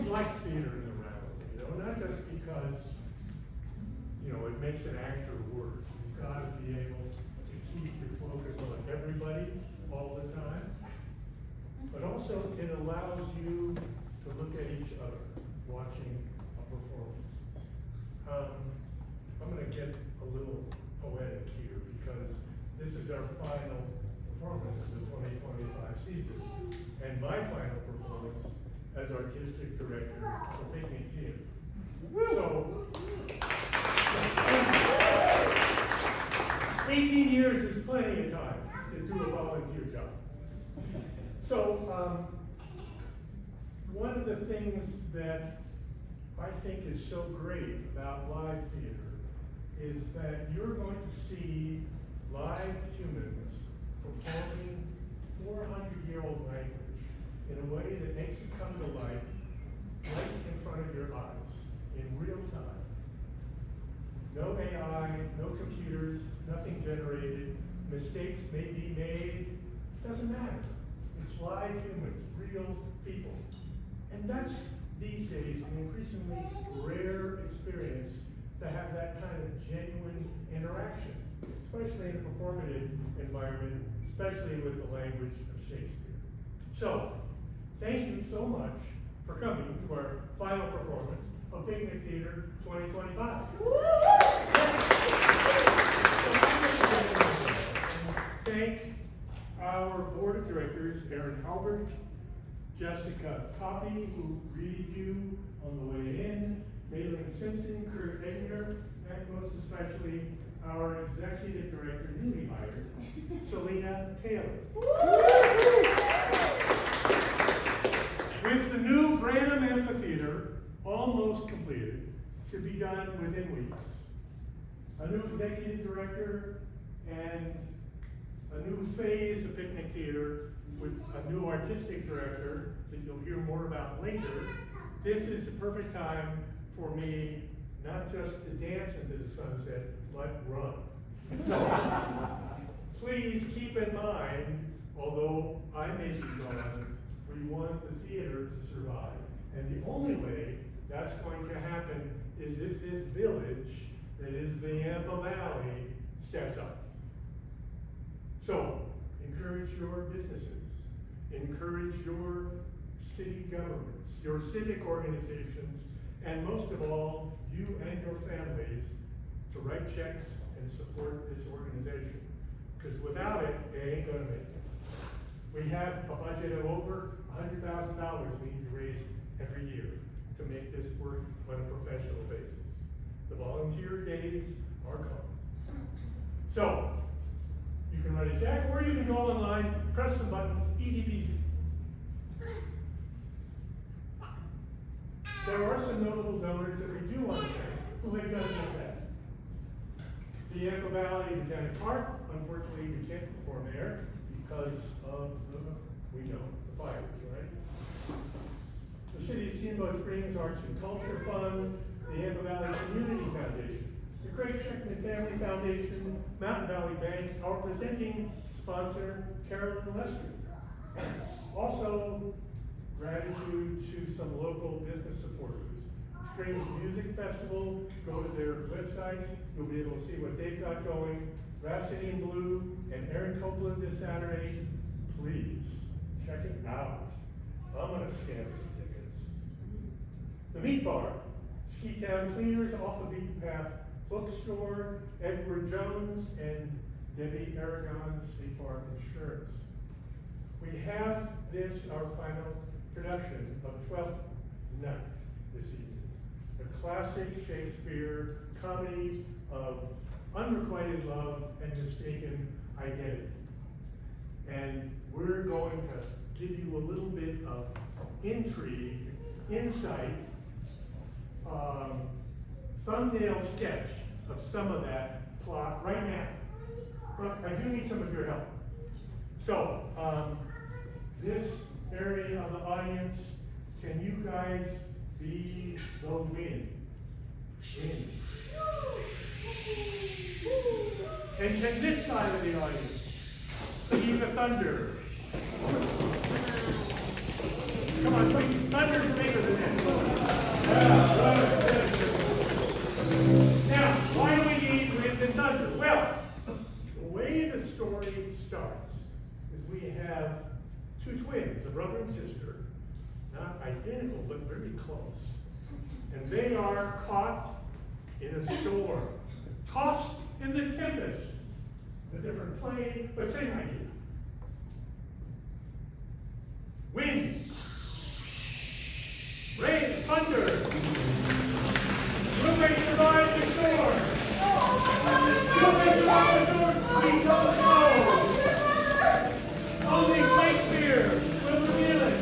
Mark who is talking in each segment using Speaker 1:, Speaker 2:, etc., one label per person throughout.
Speaker 1: liked theater in the round, not just because, it makes an actor work. You've got to be able to keep your focus on everybody all the time, but also it allows you to look at each other watching a performance. I'm going to get a little poetic here because this is our final performance of the 2025 season, and my final performance as artistic director for Piknik Theater. So, 18 years is plenty of time to do a volunteer job. So, one of the things that I think is so great about live theater is that you're going to see live humans performing 400-year-old language in a way that makes it come to life right in front of your eyes in real time. No AI, no computers, nothing generated. Mistakes may be made. Doesn't matter. It's live humans, real people. And that's, these days, an increasingly rare experience to have that kind of genuine interaction, especially in a performative environment, especially with the language of Shakespeare. So, thank you so much for coming to our final performance of Piknik Theater 2025. Thank our board of directors, Aaron Albert, Jessica Coffey, who greeted you on the way in, Maylin Simpson, Kurt Egner, and most especially our executive director, newly hired, Selena Taylor. With the new Branham Amphitheater almost completed, to be done within weeks, a new executive director, and a new phase of Piknik Theater with a new artistic director that you'll hear more about later, this is the perfect time for me not just to dance into the sunset, but run. So, please keep in mind, although I may be gone, we want the theater to survive. And the only way that's going to happen is if this village that is the Yampa Valley steps up. So, encourage your businesses, encourage your city governments, your civic organizations, and most of all, you and your families to write checks and support this organization. Because without it, they ain't gonna make it. We have a budget of over $100,000 we need to raise every year to make this work on a professional basis. The volunteer days are gone. So, you can write a check, or you can go online, press some buttons, easy peasy. There are some notable donors that we do want to thank who have done just that. The Yampa Valley Botanic Park, unfortunately we can't perform there because of the fires, right? The City of Steamboat Springs Arts and Culture Fund, the Yampa Valley Community Foundation, the Craig Sheckman Family Foundation, Mountain Valley Bank, our presenting sponsor, Carolyn Lester. Also, gratitude to some local business supporters. Strings Music Festival, go to their website, you'll be able to see what they've got going. Rhapsody in Blue and Aaron Copeland this Saturday, please check it out. I'm gonna scan some tickets. The Meat Bar, Ski Town Cleaners, Off the Beaten Path Bookstore, Edward Jones, and Debbie Aragon, State Farm Insurance. We have this, our final production of Twelfth Night this evening. The classic Shakespeare comedy of unrequited love and mistaken identity. And we're going to give you a little bit of intrigue, insight, thumbnail sketch of some of that plot right now. But I do need some of your help. So, this area of the audience, can you guys be the wind? Wind. And can this side of the audience be the thunder? Come on, please. Thunder's bigger than that. two twins, a brother and sister, not identical, but very close. And they are caught in a storm, tossed in the tempest. A different plane, but same idea. Wind, rain, thunder. Will they survive the storm? Will they survive the storm? We don't know. Only Shakespeare will reveal it.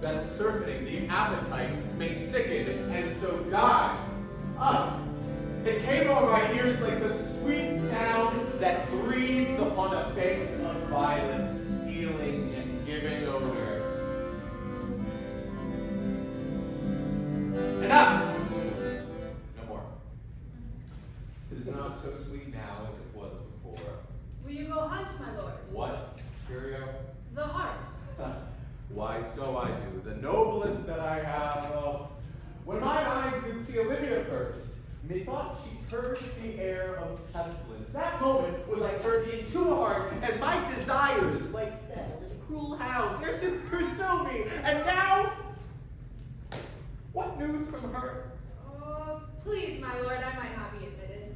Speaker 2: That surfeiting the appetite may sicken and so die. Ah, it came over my ears like the sweet sound that breathes upon a bank of violets, stealing and giving odor. Enough! No more. It is not so sweet now as it was before.
Speaker 3: Will you go hunt, my lord?
Speaker 2: What, Curio?
Speaker 3: The hart.
Speaker 2: Why, so I do. The noblest that I have. When my eyes did see Olivia first, methought she purged the air of pestilence. That moment was like turned into a heart, and my desires, like fell in cruel hounds, ever since pursue me. And now, what news from her?
Speaker 3: Oh, please, my lord, I might not be admitted.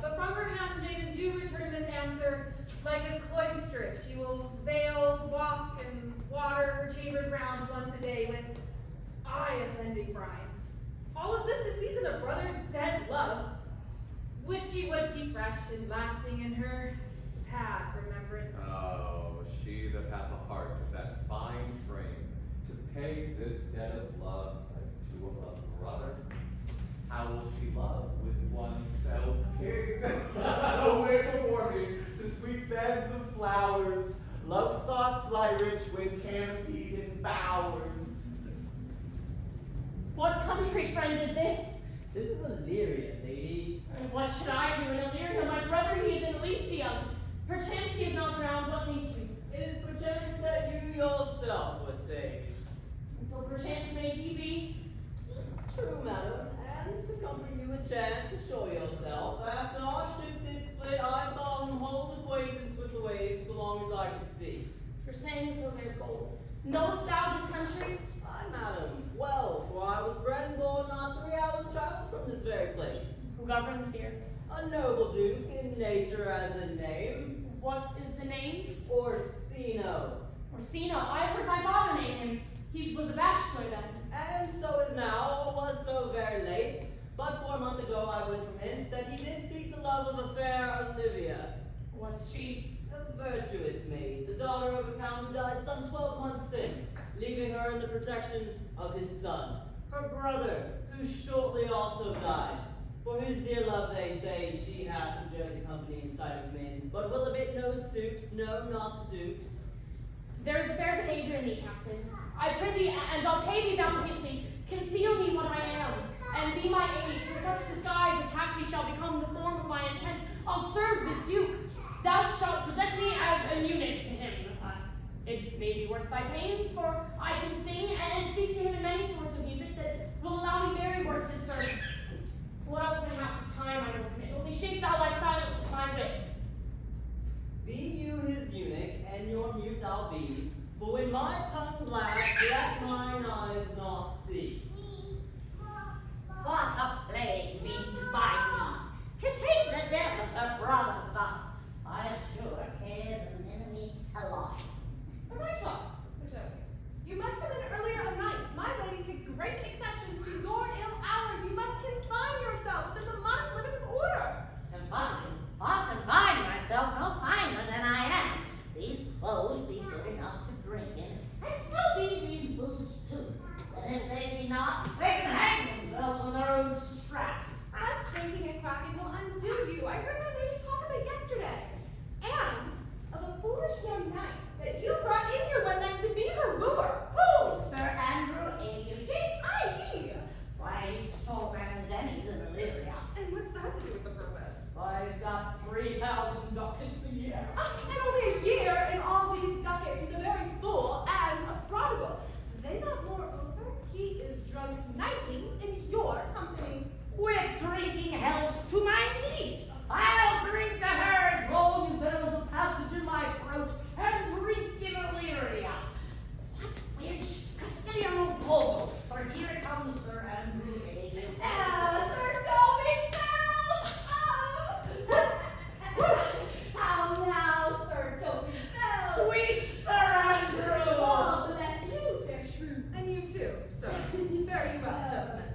Speaker 3: But from her handmaiden do return this answer, like a cloistress. She will veil, walk, and water her chambers round once a day with eye-offending brine. All of this the season of brother's dead love, which she would keep fresh and lasting in her sad remembrance.
Speaker 2: Oh, she that hath a heart of that fine frame, to pay this debt of love like to a brother. How will she love with oneself king? Away before me to sweet beds of flowers. Love thoughts lie rich when canopied in bowers.
Speaker 4: What country friend is this?
Speaker 5: This is Illyria, lady.
Speaker 4: And what should I do in Illyria? My brother, he is in Elysium. Perchance he is not drowned, what think you?
Speaker 5: It is perchance that you yourself were saved.
Speaker 4: And so perchance may he be?
Speaker 5: True, madam, and to comfort you a chance to show yourself. After our ship did split, I saw him hold acquaintance with the waves so long as I could see.
Speaker 4: For saying so there's gold. Knowest thou this country?
Speaker 5: Aye, madam, well, for I was bred and born not 3 hours travel from this very place.
Speaker 4: Who governs here?
Speaker 5: A noble duke, in nature as in name.
Speaker 4: What is the name?
Speaker 5: Orsino.
Speaker 4: Orsino. I've heard my father name him. He was a bachelor then.
Speaker 5: And so is now, or was so very late. But 4 months ago I went from hence that he did seek the love of a fair Olivia.
Speaker 4: What's she?
Speaker 5: A virtuous maid, the daughter of a count who died some 12 months since, leaving her in the protection of his son. Her brother, who shortly also died, for whose dear love they say she hath enjoyed the company in sight of men, but will admit no suit, no, not the duke's.
Speaker 4: There is fair behavior in thee, captain. I pray thee, and I'll pay thee bounteously, conceal me what I am, and be my aid, for such disguise as haply shall become the form of my intent. I'll serve this duke. Thou shalt present me as an eunuch to him. It may be worth thy pains, for I can sing and speak to him in many sorts of music that will allow me very worth his service. What else perhaps to time I will commit? Only shape thou thy silence to my wit.
Speaker 5: Be you his eunuch, and your mute I'll be, for when my tongue blasts, let mine eyes not see.
Speaker 6: What a plague means by these, to take the death of her brother thus, I am sure cares an enemy to life.
Speaker 3: A right talk, Sir Toby. You must
Speaker 6: hold, for here comes Sir Andrew A.
Speaker 4: Sir Toby Bell! How now, Sir Toby Bell?
Speaker 6: Sweet Sir Andrew!
Speaker 4: Oh, bless you, fair shrew.
Speaker 3: And you too, sir. Very well, gentlemen.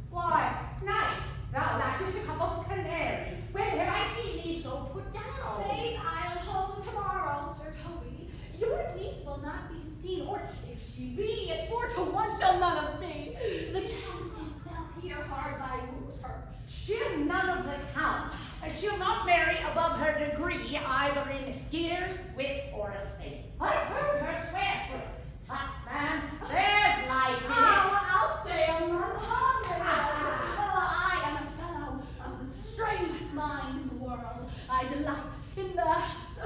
Speaker 6: Why, knight, thou lackest a cup of canary. When have I seen thee so put down?
Speaker 4: Faith, I'll home tomorrow, Sir Toby. Your niece will not be seen, or if she be, it's 4 to 1 shall none of me. The Count himself here hard by woos her.
Speaker 6: She'll none of the count. She'll not marry above her degree, either in years, wit, or estate. I've heard her swear to it. But, man, there's life in it.
Speaker 4: I'll stay a month longer. I am a fellow of the strangest mind in the world. I delight in masks,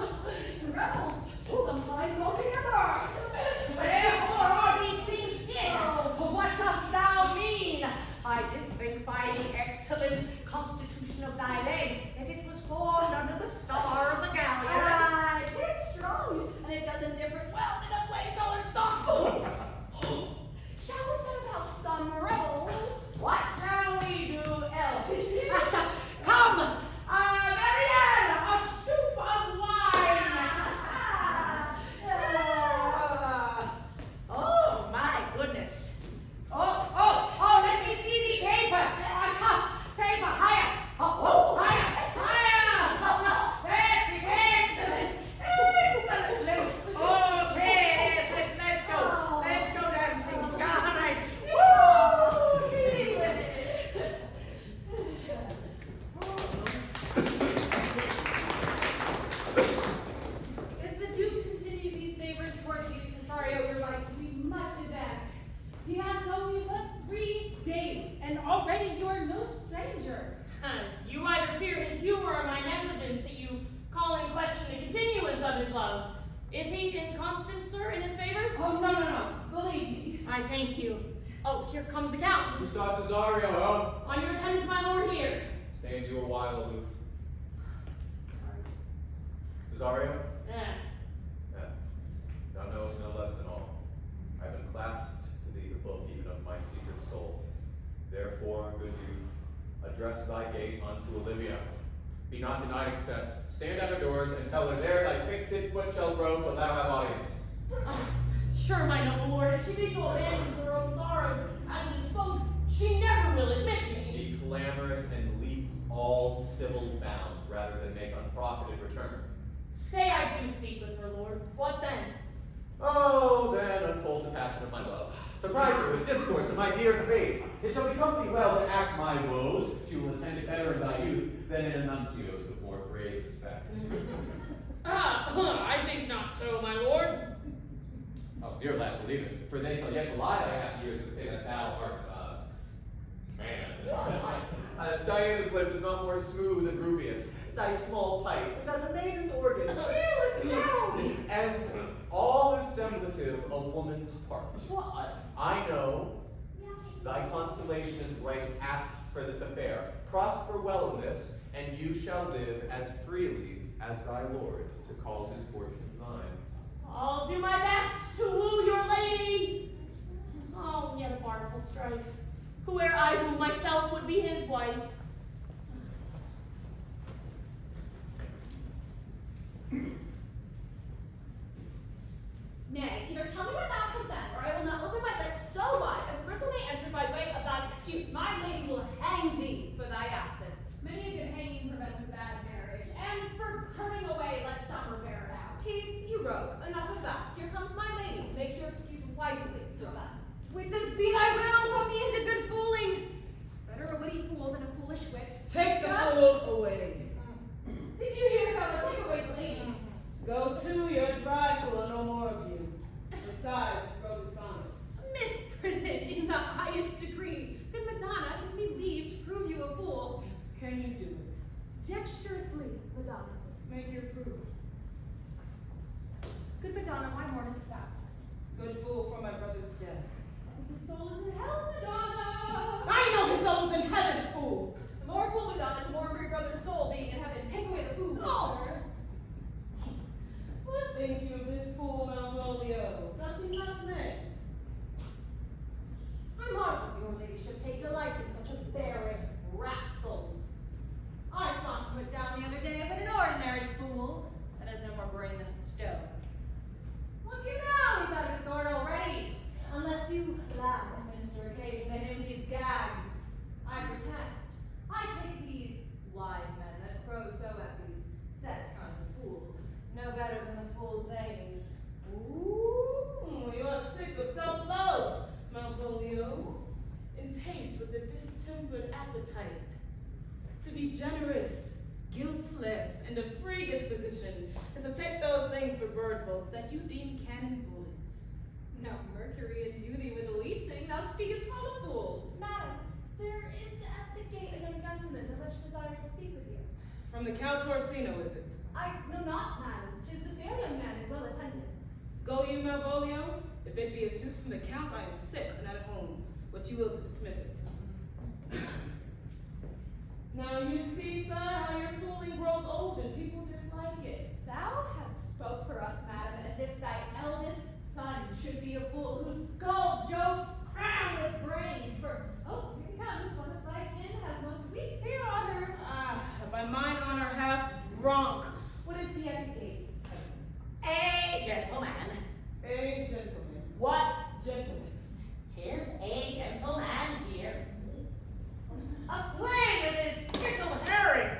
Speaker 4: in revels, sometimes altogether.
Speaker 6: Wherefore are these things here? What dost thou mean? I did think by the excellent constitution of thy leg that it was formed under the star of the galleon.
Speaker 4: 'Tis strong, and it doesn't differ well in a plain-colored stock. Shall we set about some revels?
Speaker 6: What shall we do else? Come, Marianne, a stoup of wine. Oh, my goodness. Oh, let me see the caper. Caper, higher. Oh, higher. That's it, excellent. Okay, let's go. Let's go dancing. All right. Woo!
Speaker 4: Please with it.
Speaker 3: If the Duke continued these favors towards you, Cesario, your right to be much advanced. He hath known you but 3 days, and already you are no stranger.
Speaker 4: You either fear his humor or my negligence that you call in question the continuance of his love. Is he inconstant, sir, in his favors?
Speaker 3: Oh, no. Believe me.
Speaker 4: I thank you. Oh, here comes the Count.
Speaker 2: You saw Cesario, oh?
Speaker 4: On your attendance, my lord, here.
Speaker 2: Stand you a while aloof. Cesario?
Speaker 4: Yeah.
Speaker 2: Yeah. Thou knowest no less than all. I have clasped to thee the book even of my secret soul. Therefore, good youth, address thy gate unto Olivia. Be not denied access. Stand out of doors and tell her there thy fixed foot shall grow till thou have audience.
Speaker 4: Sure, my noble lord, if she be so abandoned to her own sorrows, as it is spoke, she never will admit me.
Speaker 2: Be clamorous and leap all civil bounds rather than make unprofited return.
Speaker 4: Say I do speak with her, lord. What then?
Speaker 2: Oh, then unfold the passion of my love. Surprise her with discourse of my dear faith. It shall become thee well to act my woes. She will attend it better in thy youth than in a nuncio's of more grave respect.
Speaker 4: I think not so, my lord.
Speaker 2: Oh, dear lad, believe it, for they shall yet belie thy happy years and say that thou art, man. Diana's lip is not more smooth and rubious. Thy small pipe is as a maiden's organ, chill and sound, and all is semblance of woman's part.
Speaker 4: What?
Speaker 2: I know thy constellation is right apt for this affair. Prosper well in this, and you shall live as freely as thy lord to call his fortune thine.
Speaker 4: I'll do my best to woo your lady. Oh, yet a barful strife. Whoe'er I woo myself would be his wife.
Speaker 3: Nay, either tell me what thou hast done, or I will not open my lips so wide as bristle may enter by way of thine excuse. My lady will hang thee for thy absence.
Speaker 4: Many a good hanging prevents a bad marriage, and for turning away let summer bear it out.
Speaker 3: Peace, you rogue. Enough of that. Here comes my lady. Make your excuse wisely to the best.
Speaker 4: Wits be thy will, put me into good fooling. Better a witty fool than a foolish wit.
Speaker 3: Take the
Speaker 4: God.
Speaker 3: fool away.
Speaker 4: Did you hear, fellow? Take away the lady.
Speaker 3: Go to your dry fool, no more of you. Besides, you grow dishonest.
Speaker 4: Misprison in the highest degree. Good Madonna, give me leave to prove you a fool.
Speaker 3: Can you do it?
Speaker 4: Dexterously, Madonna.
Speaker 3: Make your proof.
Speaker 4: Good Madonna, why mournest thou?
Speaker 3: Good fool for my brother's death.
Speaker 4: His soul is in hell, Madonna.
Speaker 3: I know his soul's in heaven, fool.
Speaker 4: The more fool Madonna to mourn for your brother's soul being in heaven. Take away the fool,
Speaker 3: No.
Speaker 4: sir.
Speaker 3: What think you of this fool Malvolio?
Speaker 4: Nothing
Speaker 7: be generous, guiltless, and of free disposition, as to take those things for bird bolts that you deem cannon bullets.
Speaker 3: Now Mercury endue thee with a leasing, thou speakest full of fools.
Speaker 8: Madam, there is at the gate a young gentleman that much desires to speak with you.
Speaker 7: From the Count Orsino, is it?
Speaker 8: I know not, madam. 'Tis a fair young man and well attended.
Speaker 7: Go you, Malvolio. If it be a suit from the Count, I am sick and at home, but you will dismiss it. Now you see, sir, how your fooling grows old and people dislike it.
Speaker 4: Thou hast spoke for us, madam, as if thy eldest son should be a fool, whose skull joke crowned with brains. For, oh, here he comes, one of thy kin has most weak fear on her.
Speaker 7: By mine honor half drunk.
Speaker 6: What is he at the gate? A gentleman.
Speaker 7: A gentleman.
Speaker 6: What?
Speaker 7: Gentleman.
Speaker 6: 'Tis a gentleman here. Acquainted with his Pickle Harry.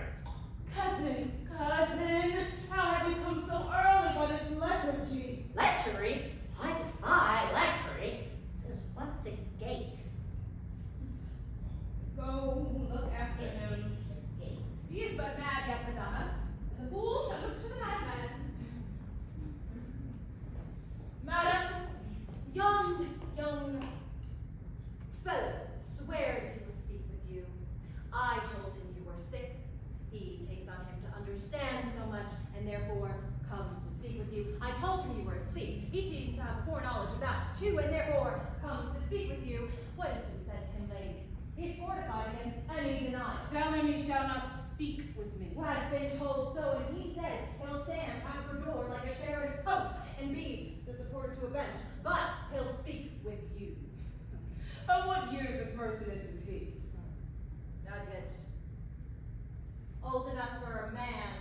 Speaker 7: Cousin, how have you come so early by this lethargy?
Speaker 6: Lechery? I defy lechery. There's one at the gate.
Speaker 7: Go look after him.
Speaker 6: Gate.
Speaker 4: He is but mad yet, Madonna, and the fool shall look to the madman.
Speaker 8: Madam, yon young fellow swears he will speak with you. I told him you were sick. He takes on him to understand so much, and therefore comes to speak with you. I told him you were asleep. He seems to have foreknowledge of that too, and therefore comes to speak with you. What is to be said to him, lady? He's fortified against any denial.
Speaker 7: Tell him he shall not speak with me.
Speaker 8: Who has been told so, and he says he'll stand at your door like a sheriff's post and be the supporter to a bench, but he'll speak with you.
Speaker 7: Of what years of personage is he?
Speaker 8: Not yet old enough for a man,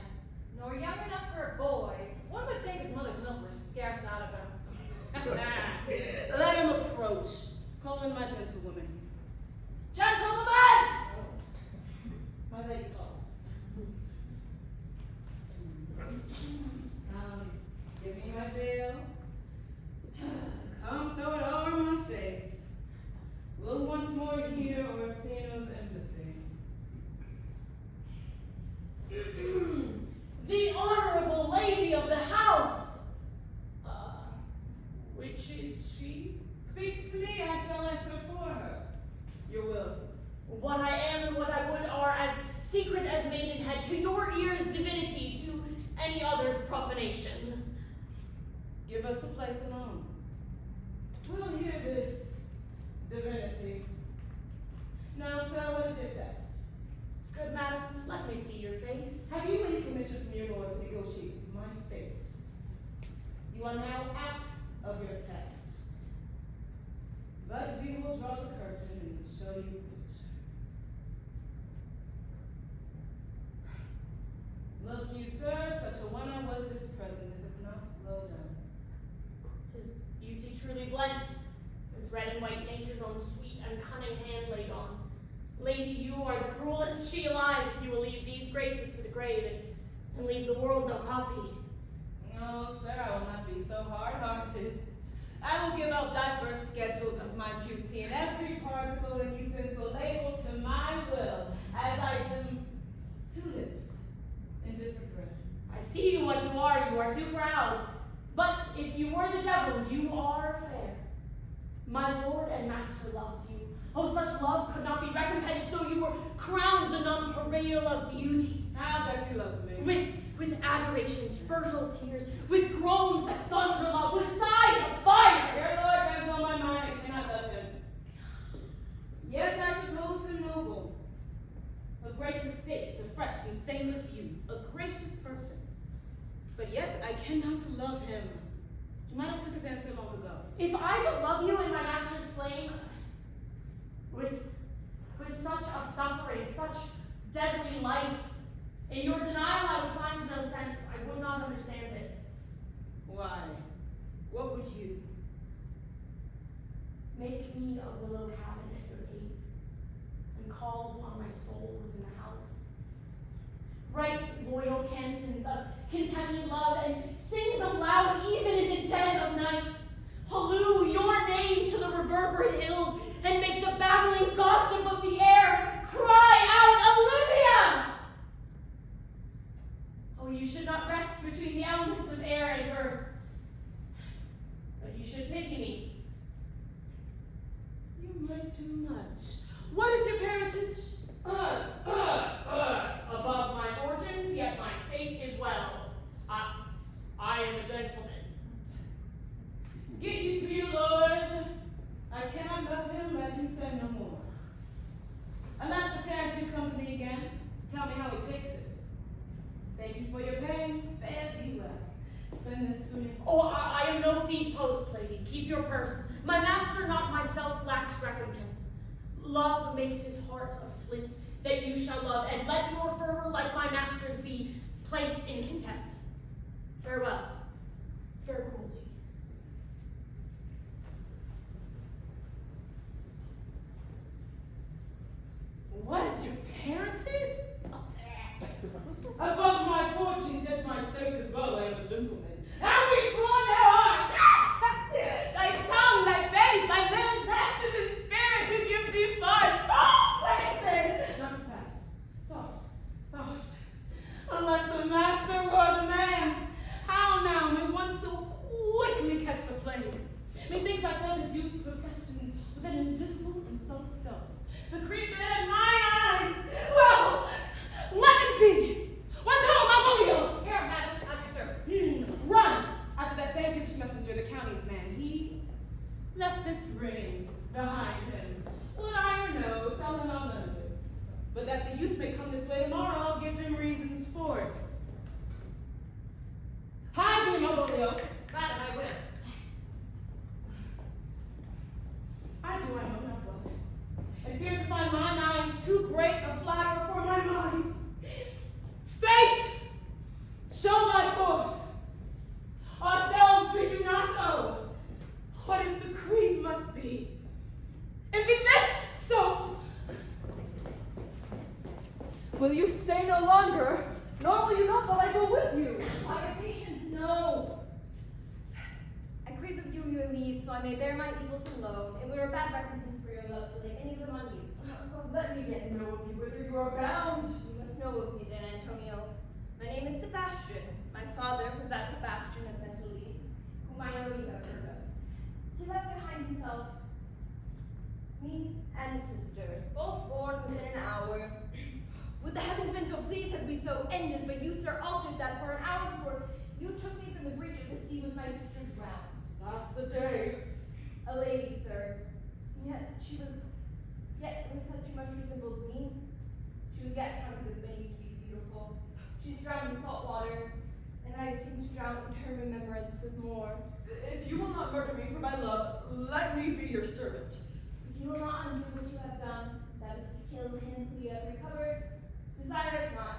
Speaker 8: nor young enough for a boy. One would think his mother's milk were scarce out of him.
Speaker 7: Let him approach. Call in my gentlewoman.
Speaker 8: Gentlemen!
Speaker 7: My lady calls. Give me my veil. Come throw it over my face. Will once more hear Orsino's embassy.
Speaker 4: The honorable lady of the house. Which is she?
Speaker 7: Speak to me, I shall answer for her. Your will.
Speaker 4: What I am and what I would are as secret as maidenhead, to your ears divinity, to any other's profanation.
Speaker 7: Give us the place alone. We'll hear this divinity. Now, sir, what is your text?
Speaker 4: Good madam, let me see your face.
Speaker 7: Have you any commission from your lord to negotiate with my face? You are now out of your text. But we will draw the curtain and show you the picture. Look you, sir, such a one I was this present. This is not well done.
Speaker 4: 'Tis beauty truly blent, as red and white nature's own sweet and cunning hand laid on. Lady, you are the cruelest she alive if you will leave these graces to the grave and leave the world no copy.
Speaker 7: No, sir, I will not be so hard-hearted. I will give out diverse schedules of my beauty, and every particle and utensil labeled to my will, as I do tulips in different bread.
Speaker 4: I see you what you are too proud. But if you were the devil, you are fair. My lord and master loves you. Oh, such love could not be recompensed though you were crowned the nonpareil of beauty.
Speaker 7: How does he love me?
Speaker 4: With adorations, fertile tears, with groans that thunder love, with sighs of fire.
Speaker 7: Your lord has on my mind, I cannot love him. Yet I suppose him noble, of great estate, a fresh and stainless youth, a gracious person. But yet I cannot love him. He might have took his answer long ago.
Speaker 4: If I did love you in my master's flame, with such a suffering, such deadly life, in your denial I would find no sense. I would not understand it.
Speaker 7: Why? What would you?
Speaker 4: Make me a willow cabin at your gate, and call upon my soul within the house. Write loyal cantons of contented love, and sing them loud even in the dead of night. Halloo your name to the reverberant hills, and make the babbling gossip of the air cry out, Olivia! should pity me.
Speaker 7: You might do much. What is your parentage?
Speaker 4: Above my fortunes, yet my state is well. I am a gentleman.
Speaker 7: Get you to your Lord. I cannot love him, let him say no more. Unless perchance you come to me again to tell me how he takes it. Thank you for your pains, fare thee well. Spend this sooner.
Speaker 4: Oh, I am no feed post, lady. Keep your purse. My master, not myself, lacks recompense. Love makes his heart a flint, that you shall love, and let your fervor, like my master's, be placed in contempt. Farewell. Fair cruelty.
Speaker 7: What is your parentage? Above my fortunes, yet my state is well, I am a gentleman. And we sworn their hearts! Thy tongue, thy face, thy limbs, actions, and spirit do give thee fine places! Not too fast. Soft, soft. Unless the master were the man. How now may one so quickly catch the plague? Methinks I feel his use of perfections with an invisible and subtle stealth to creep in mine eyes. Well, let it be. What's home, Malvolio?
Speaker 8: Here, madam, at your service.
Speaker 7: Run! After that same British messenger, the county's man, he left this ring behind him. Would I or no, tell him I'll none of it. But that the youth may come this way tomorrow, I'll give him reasons for it. Hide me, Malvolio.
Speaker 8: Madam, I will.
Speaker 7: I do, I know not what. I fear to find mine eyes too great a flatterer for my mind. Fate! Show thy force. Ourselves we do not owe. What is decreed must be. And be this so. Will you stay no longer? Nor will you not while I go with you.
Speaker 8: By your patience, no. I crave of you your leave, so I may bear my evils alone. It were a bad recompense for your love to lay any of them on you.
Speaker 6: Let me get know of you, whither you are bound.
Speaker 8: You must know of me then, Antonio. My name is Sebastian. My father was that Sebastian of Messali, whom I know you have heard of. He left behind himself me and a sister, both born within an hour. Would the heavens been so pleased had we so ended, but you, sir, altered that for an hour before you took me from the breach of the sea was my sister drowned.
Speaker 7: That's the day.
Speaker 8: A lady, sir. Yet such much resembled me. She was yet counted with many to be beautiful. She's drowned in salt water, and I seem to drown in her remembrance with more.
Speaker 6: If you will not murder me for my love, let me be your servant.
Speaker 8: If you will not undo what you have done, that is to kill him who you have recovered, desire it not.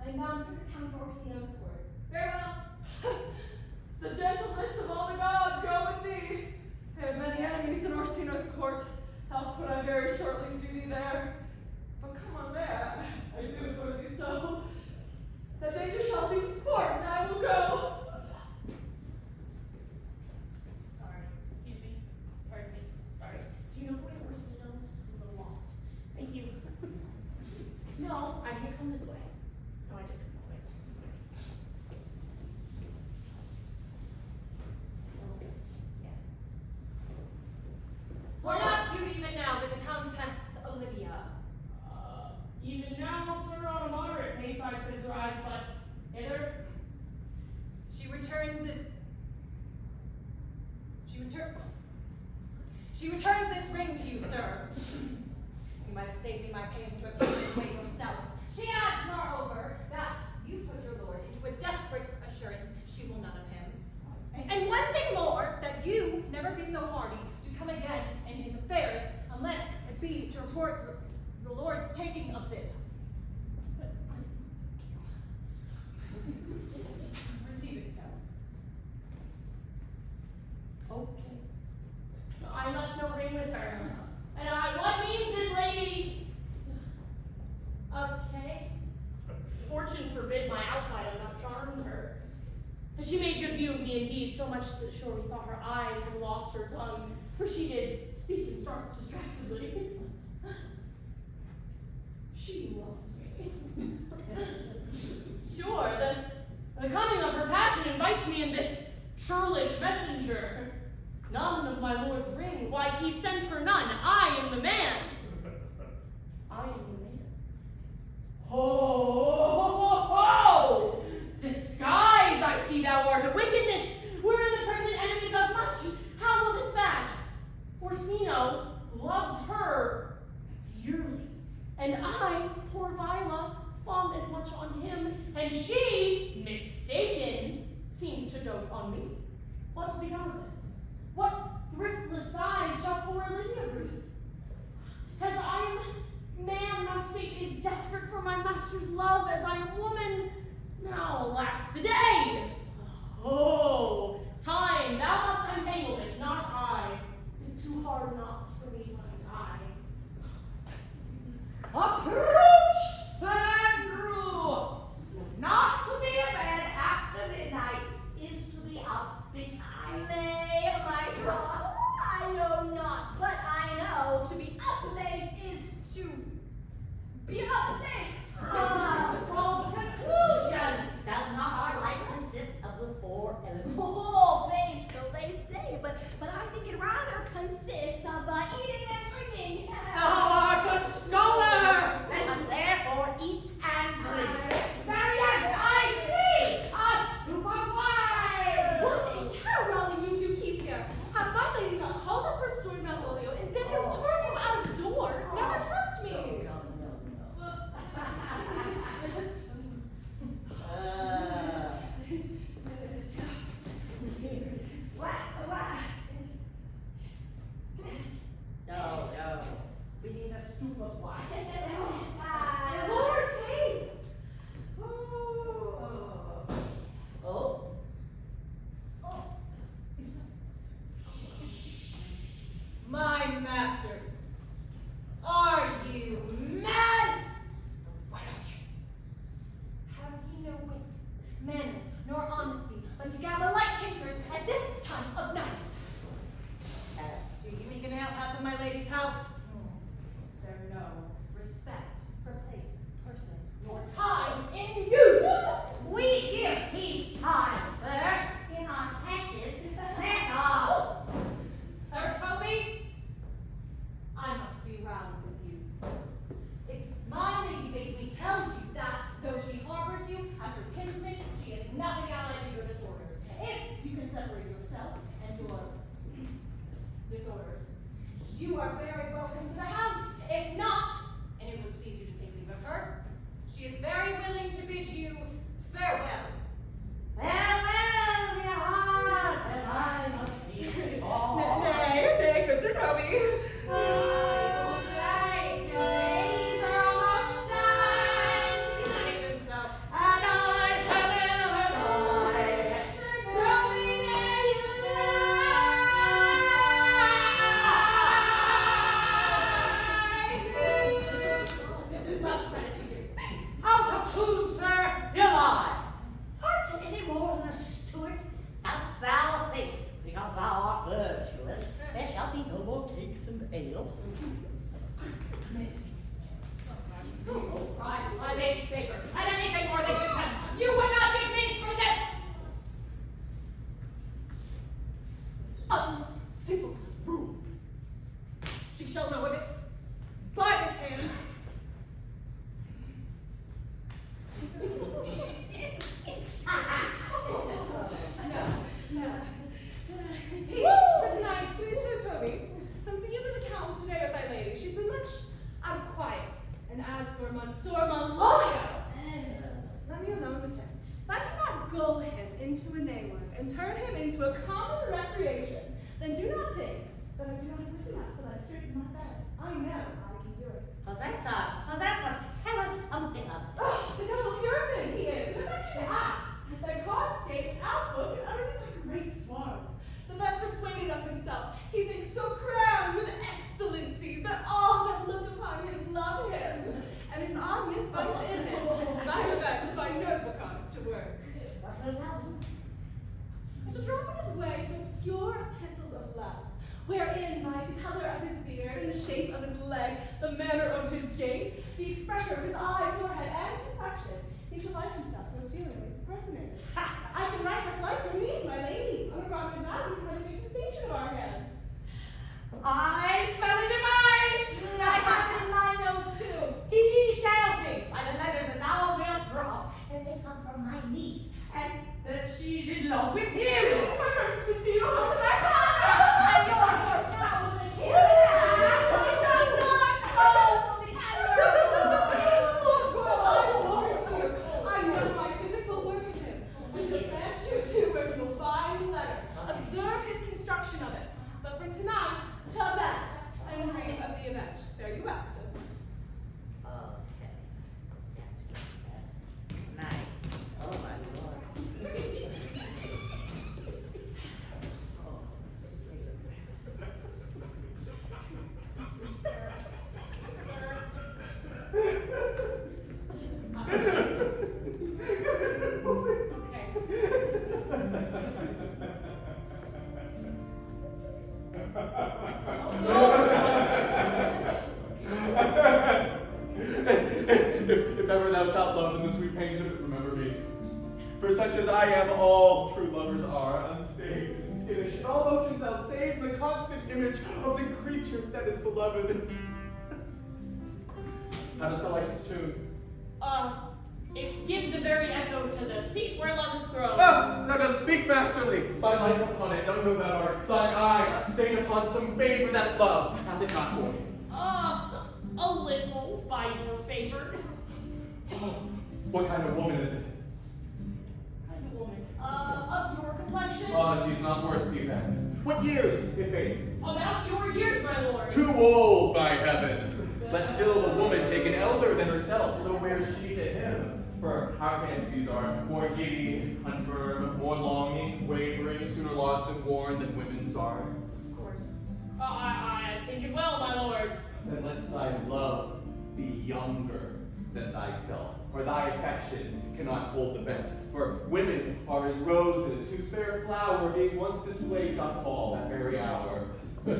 Speaker 8: I am bound for the Count Orsino's court. Farewell!
Speaker 6: The gentleness of all the gods go with thee. I have many enemies in Orsino's court, else would I very shortly see thee there. But come on there, I do adore thee so. That danger shall seem sport, and I will go.
Speaker 4: Sorry. Excuse me. Pardon me. Sorry. Do you know where Orsino's? I'm a little lost. Thank you. No, I didn't come this way. No, I didn't come this way.
Speaker 8: Yes. Or not you even now, but the Countess Olivia.
Speaker 4: Even now, sir, on a moderate pace I've since arrived, but hither.
Speaker 8: She returns this ring to you, sir. You might have saved me my pains to obtain it away yourself. She adds, moreover, that you put your lord into a desperate assurance she will none of him. And one thing more, that you never be so hardy to come again in his affairs, unless it be to report your lord's taking of this. Receive it, sir.
Speaker 4: Okay. I left no ring with her. And what means this lady? Okay. Fortune forbid my outside have not charmed her. She made good view of me indeed, so much that sure we thought her eyes had lost her tongue, for she did speak in starts distractedly. She loves me. Sure, the coming of her passion invites me in this churlish messenger. none of my lord's ring. Why, he sent her none. I am the man. I am the man. Ho, ho, ho! Disguise, I see thou art a wickedness, wherein the pregnant enemy does much. How will this match? Orsino loves her dearly, and I, poor Viola, fond as much on him, and she, mistaken, seems to dote on me. What will become of this? What thriftless sighs shall poor Olivia breathe? As I am man, my state is desperate for my master's love, as I am woman. Now, alas, the day! Oh, time, thou must untangle this, not I. It is too hard not for me to untie.
Speaker 6: Approach, Sir Andrew! Not to be abed after midnight is to be up betimes.
Speaker 8: Nay, my troth, I know not, but I know to be up late is to be up late.
Speaker 6: False conclusion! Does not our life consist of the four elements?
Speaker 8: Oh, faith, so they say, but I think it rather consists of eating and drinking.
Speaker 6: Thou art a scholar! Let us therefore eat and drink. Marianne, I see! A scoop of wine!
Speaker 8: What a carol you do keep here. Have my lady not called up her steward Malvolio and bid him turn him out of doors? Never trust me.
Speaker 6: No. We need a scoop of wine.
Speaker 8: Lord, please.
Speaker 6: Oh.
Speaker 3: My masters, are you mad?
Speaker 8: What are you? Have ye no wit, manners, nor honesty, but to gabble like tinkers at this time of night?
Speaker 7: Do you make an alehouse in my lady's house?
Speaker 8: Is there no respect for place, person, nor time in you?
Speaker 6: We give heed time, sir, in our hatches, let all.
Speaker 8: Sir Toby, I must be round with you. If my lady bade me tell you that, though she harbors you as her kinsman, she is nothing allied to your disorders. If you can separate yourself and your disorders, you are very welcome to the house. If not, and it would please you to take leave of her, she is very willing to bid you farewell.
Speaker 6: Farewell, dear heart, as I must be gone.
Speaker 8: Nay, good Sir Toby.
Speaker 3: Right, the ladies are almost done.
Speaker 8: Even so.
Speaker 6: And I shall never die.
Speaker 3: Sir Toby, there you lie.
Speaker 8: This is much credit to you.
Speaker 6: Out of tune, sir, you lie. Art any more than a steward? Dost thou think, because thou art virtuous, there shall be no more cakes and ale?
Speaker 8: Oh, rise, my lady's favor, and anything more than contempt. You would not give means for this. This uncivil rule. She shall know of it by this hand. Peace for tonight, sweet Sir Toby. Since the use of the countess today with thy lady, she's been much out of quiet. And as for Monsieur Malvolio, let me alone with him. If I cannot gull him into a Neyward and turn him into a common recreation, then do not think that I do not have risen up so that I straighten my bed. I know I can do it.
Speaker 6: Possess us, tell us something of it.
Speaker 8: Oh, the devil Puritan he is, an affectionate ass, that can't escape an outlook and utters it like great swans. The best persuaded of himself, he thinks so crowned with excellencies that all that look upon him love him. And it's on this vice in him, by revenge, if I notebook us to work.
Speaker 6: What will thou do?
Speaker 8: I shall drop in his way some obscure epistles of love, wherein by the color of his beard, and the shape of his leg, the manner of his gait, the expression of his eye, forehead, and complexion, he shall find himself most feelingly personated. I can write much like your niece, my lady, on a round and round, you can have a big distinction
Speaker 7: of our hands.
Speaker 6: I smell a demise.
Speaker 4: I have it in my nose too.
Speaker 6: He shall be by the letters that thou wilt draw, and they come from my niece, and that she's in love with him.
Speaker 7: The deal.
Speaker 6: And your horse now will be here. Don't not hold me,
Speaker 7: I warned you. I know my physical work in him. I shall send you to where you will find the letter. Observe his construction of it. But for tonight, to that, and dream of the event. There you have it.
Speaker 6: Okay. Night. Oh my lord.
Speaker 2: If ever thou shalt love in the sweet pains of it, remember me. For such as I am, all true lovers are, unstained and skittish. In all motions I'll save the constant image of the creature that is beloved. How dost thou like this tune?
Speaker 4: It gives a very echo to the seat where love is thrown.
Speaker 2: Ah, thou dost speak masterly. Thy life upon it, don't know thou art. Thine eye stained upon some favor that loves, hath it not borne?
Speaker 4: A little by your favor.
Speaker 2: Oh, what kind of woman is it?
Speaker 4: Kind of woman. Of your complexion.
Speaker 2: Oh, she's not worth thee then. What years, if any?
Speaker 4: About your years, my lord.
Speaker 2: Too old, by heaven. Let still the woman take an elder than herself, so wears she to him. For our fancies are more giddy, unfirm, more longing, wavering, sooner lost and worn than women's are.
Speaker 4: Of course. I think it well, my lord.
Speaker 2: Then let thy love be younger than thyself, or thy affection cannot hold the bent. For women are as roses, whose fair flower being once displayed doth fall that very hour.
Speaker 4: And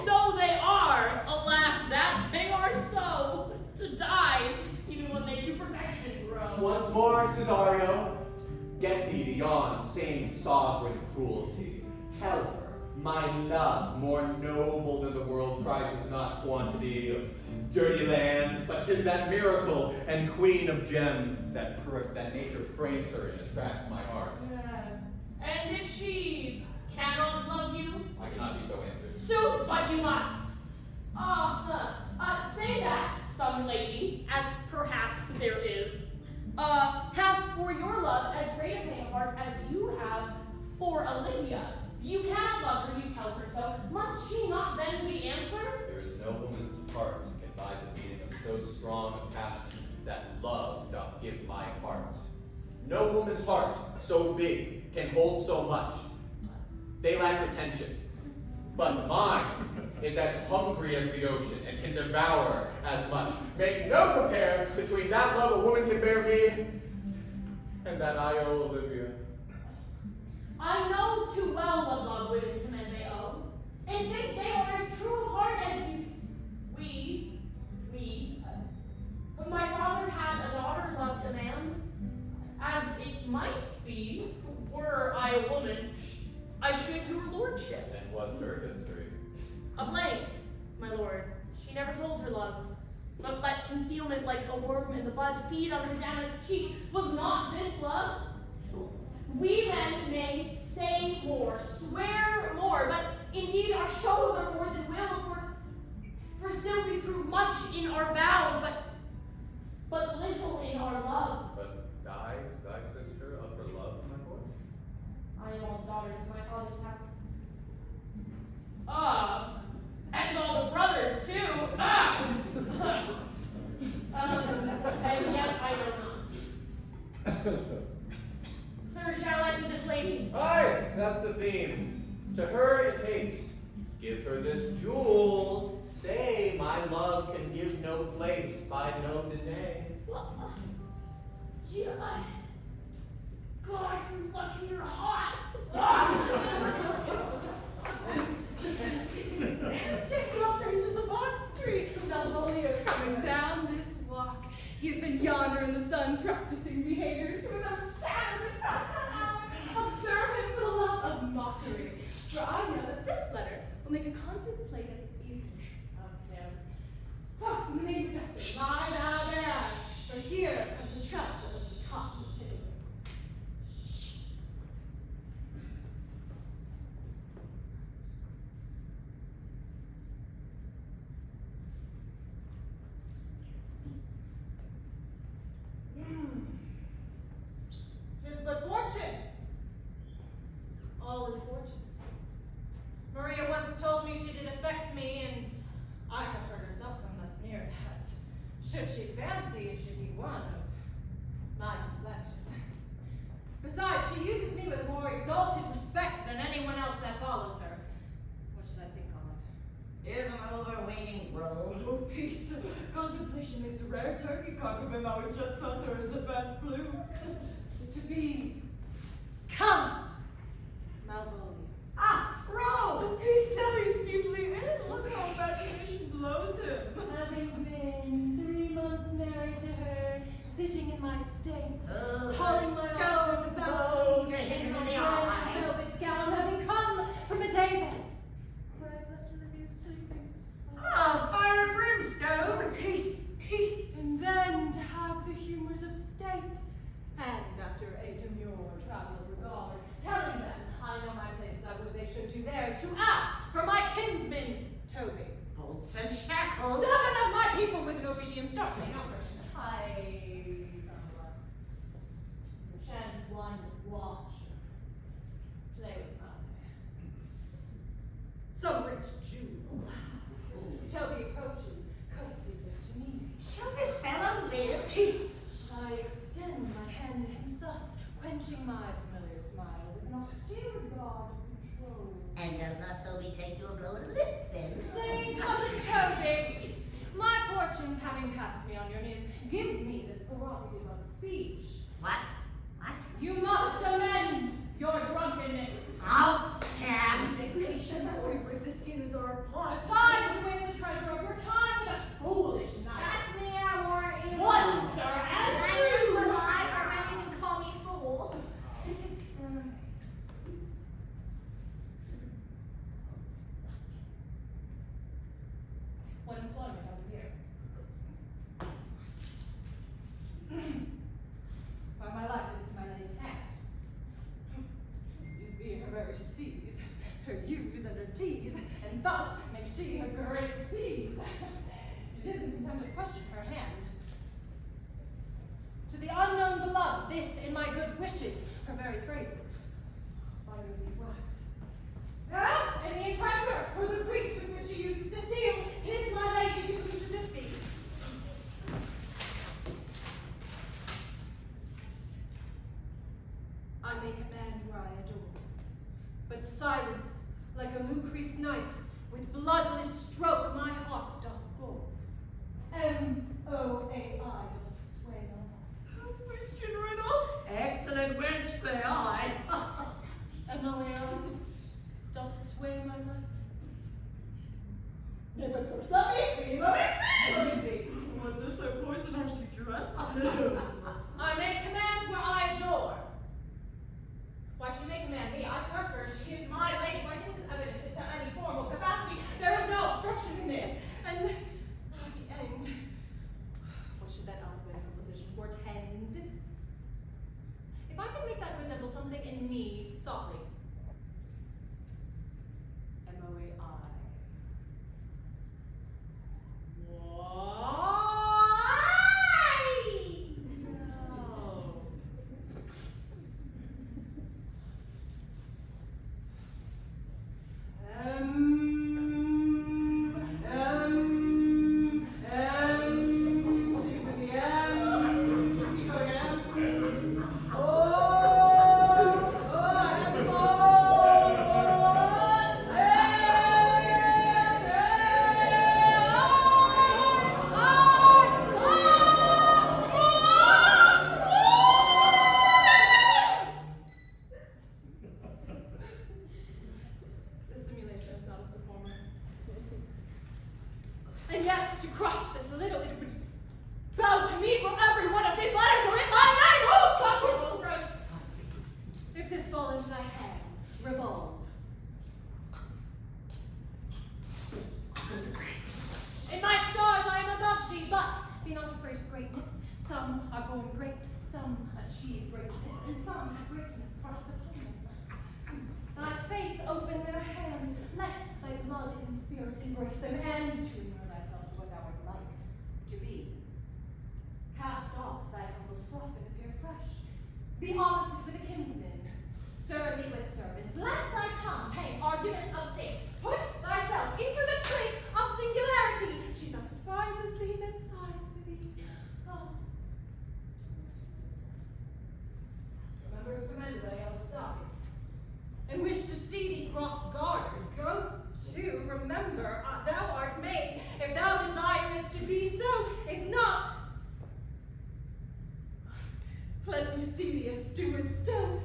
Speaker 4: so they are, alas, that they are so, to die, even when they to perfection grow.
Speaker 2: Once more, Cesario, get thee to yon same sovereign cruelty. Tell her, my love, more noble than the world prizes not quantity of dirty lands, but 'tis that miracle and queen of gems that nature frames her and attracts my heart.
Speaker 4: And if she cannot love you,
Speaker 2: I cannot be so answered.
Speaker 4: sooth, but you must. Say that some lady, as perhaps there is, hath for your love as great a pain of heart as you have for Olivia. You cannot love her, you tell her so. Must she not then be answered?
Speaker 2: There is no woman's heart can buy the beating of so strong a passion that love doth give my heart. No woman's heart so big can hold so much. They lack retention. But mine is as hungry as the ocean and can devour as much. Make no compare between that love a woman can bear me and that I owe Olivia.
Speaker 4: I know too well what love women to men they owe, and think they are as true of heart as we. My father had a daughter loved a man, as it might be, were I a woman, I should your lordship.
Speaker 2: And what's her history?
Speaker 4: A blank, my lord. She never told her love, but let concealment like a worm in the bud feed on her damask cheek. Was not this love? We men may say more, swear more, but indeed our shows are more than will, for still we prove much in our vows, but little in our love.
Speaker 2: But thy sister of her love, my lord?
Speaker 4: I am all the daughters of my father's house. And all the brothers too. And yet I know not. Sir, shall I to this lady?
Speaker 2: Aye, that's the theme. To her in haste, give her this jewel. Say my love can give no place by no delay.
Speaker 4: God, you're lucky you're hot.
Speaker 7: Take him up there into the box tree. Malvolio is coming down this walk. He has been yonder in the sun practicing behaviors without shadow this past hour. Observe him, make a contemplative image of him. Oh, in the name of justice, lie thou there, for here comes the trap that was the top of the table.
Speaker 8: Tis but fortune. All is fortune. Maria once told me she did affect me, and I have heard herself come thus near that. Should she fancy it should be one of my complexion. Besides, she uses me with more exalted respect than anyone else that follows her. What should I think on it?
Speaker 6: Is an overweening role.
Speaker 7: Oh, peace. Contemplation makes a rare turkey cock of him out jets under his advanced blue. To be Count Malvolio.
Speaker 6: Ah, Rogue!
Speaker 7: Peace now he's deeply in. Look how imagination blows him.
Speaker 8: Having been 3 months married to her, sitting in my state, calling my officers about me, in my grand velvet gown, having come from a daybed where I've left Olivia sleeping.
Speaker 6: Ah, fire and brimstone!
Speaker 8: Peace, peace, and then to have the humors of state, and after a demure travel of regard, telling them I know my place, I would they should do theirs, to ask for my kinsman, Toby.
Speaker 6: Bolts and shackles!
Speaker 8: 7 of my people with an obedience start me, no question. Perchance one would watch, play with mine. Some rich jewel. Toby approaches, curtsies there to me.
Speaker 6: Shall this fellow live?
Speaker 8: Peace! I extend my hand to him, thus quenching my familiar smile with an austere regard of control.
Speaker 6: And does not Toby take you a blow to the lips then?
Speaker 8: Say, cousin Toby, my fortunes having cast me on your knees, give me this prerogative of speech.
Speaker 6: What? What?
Speaker 8: You must amend your drunkenness.
Speaker 6: Out, scab!
Speaker 8: Patience, or we break the seals or our plot. Aside to waste the treasure of your time with a foolish night.
Speaker 9: Me, I warrant you.
Speaker 8: One, sir, and
Speaker 9: I was alive, or might even call me fool.
Speaker 8: What employment have you here? Why, my life is to my lady's hand. These being her very C's, her U's and her T's, and thus makes she a great P's. It isn't time to question her hand. To the unknown beloved, this in my good wishes, her very phrases. Fiery wax. Ah, and the pressure, or the grease with which she uses to seal, 'tis my lady to whom should this be. I may command where I adore, but silence, like a lucrease knife, with bloodless stroke my heart doth gore. M-O-A-I doth sway my heart.
Speaker 7: Christian riddle.
Speaker 6: Excellent wench, say I.
Speaker 8: M-O-A-I doth sway my life. Nay, but first let me see.
Speaker 7: What does her poison are she dressed?
Speaker 8: I may command where I adore. Why she may command me, I serve her, she is my lady. Why this is evident to any formal capacity. There is no obstruction in this. And at the end, what should that alphabetical position portend? If I could make that resemble something in me, softly. M-O-A-I. What?
Speaker 6: thy greatness press upon them. Thy fates open their hands, let thy blood and spirit embrace them, and to ignore thyself to what thou art like to be. Cast off thy humble slough and appear fresh. Be opposite with a kinsman, surly with servants. Let thy tongue tame arguments of state. Put thyself into the trick of singularity. She thus advises thee, then sighs for thee. Oh.
Speaker 8: Remember who commanded thy yellow stockings, and wish to see thee cross garters. Go to, remember, thou art made, if thou desirest to be so. If not, let me see thee a steward still,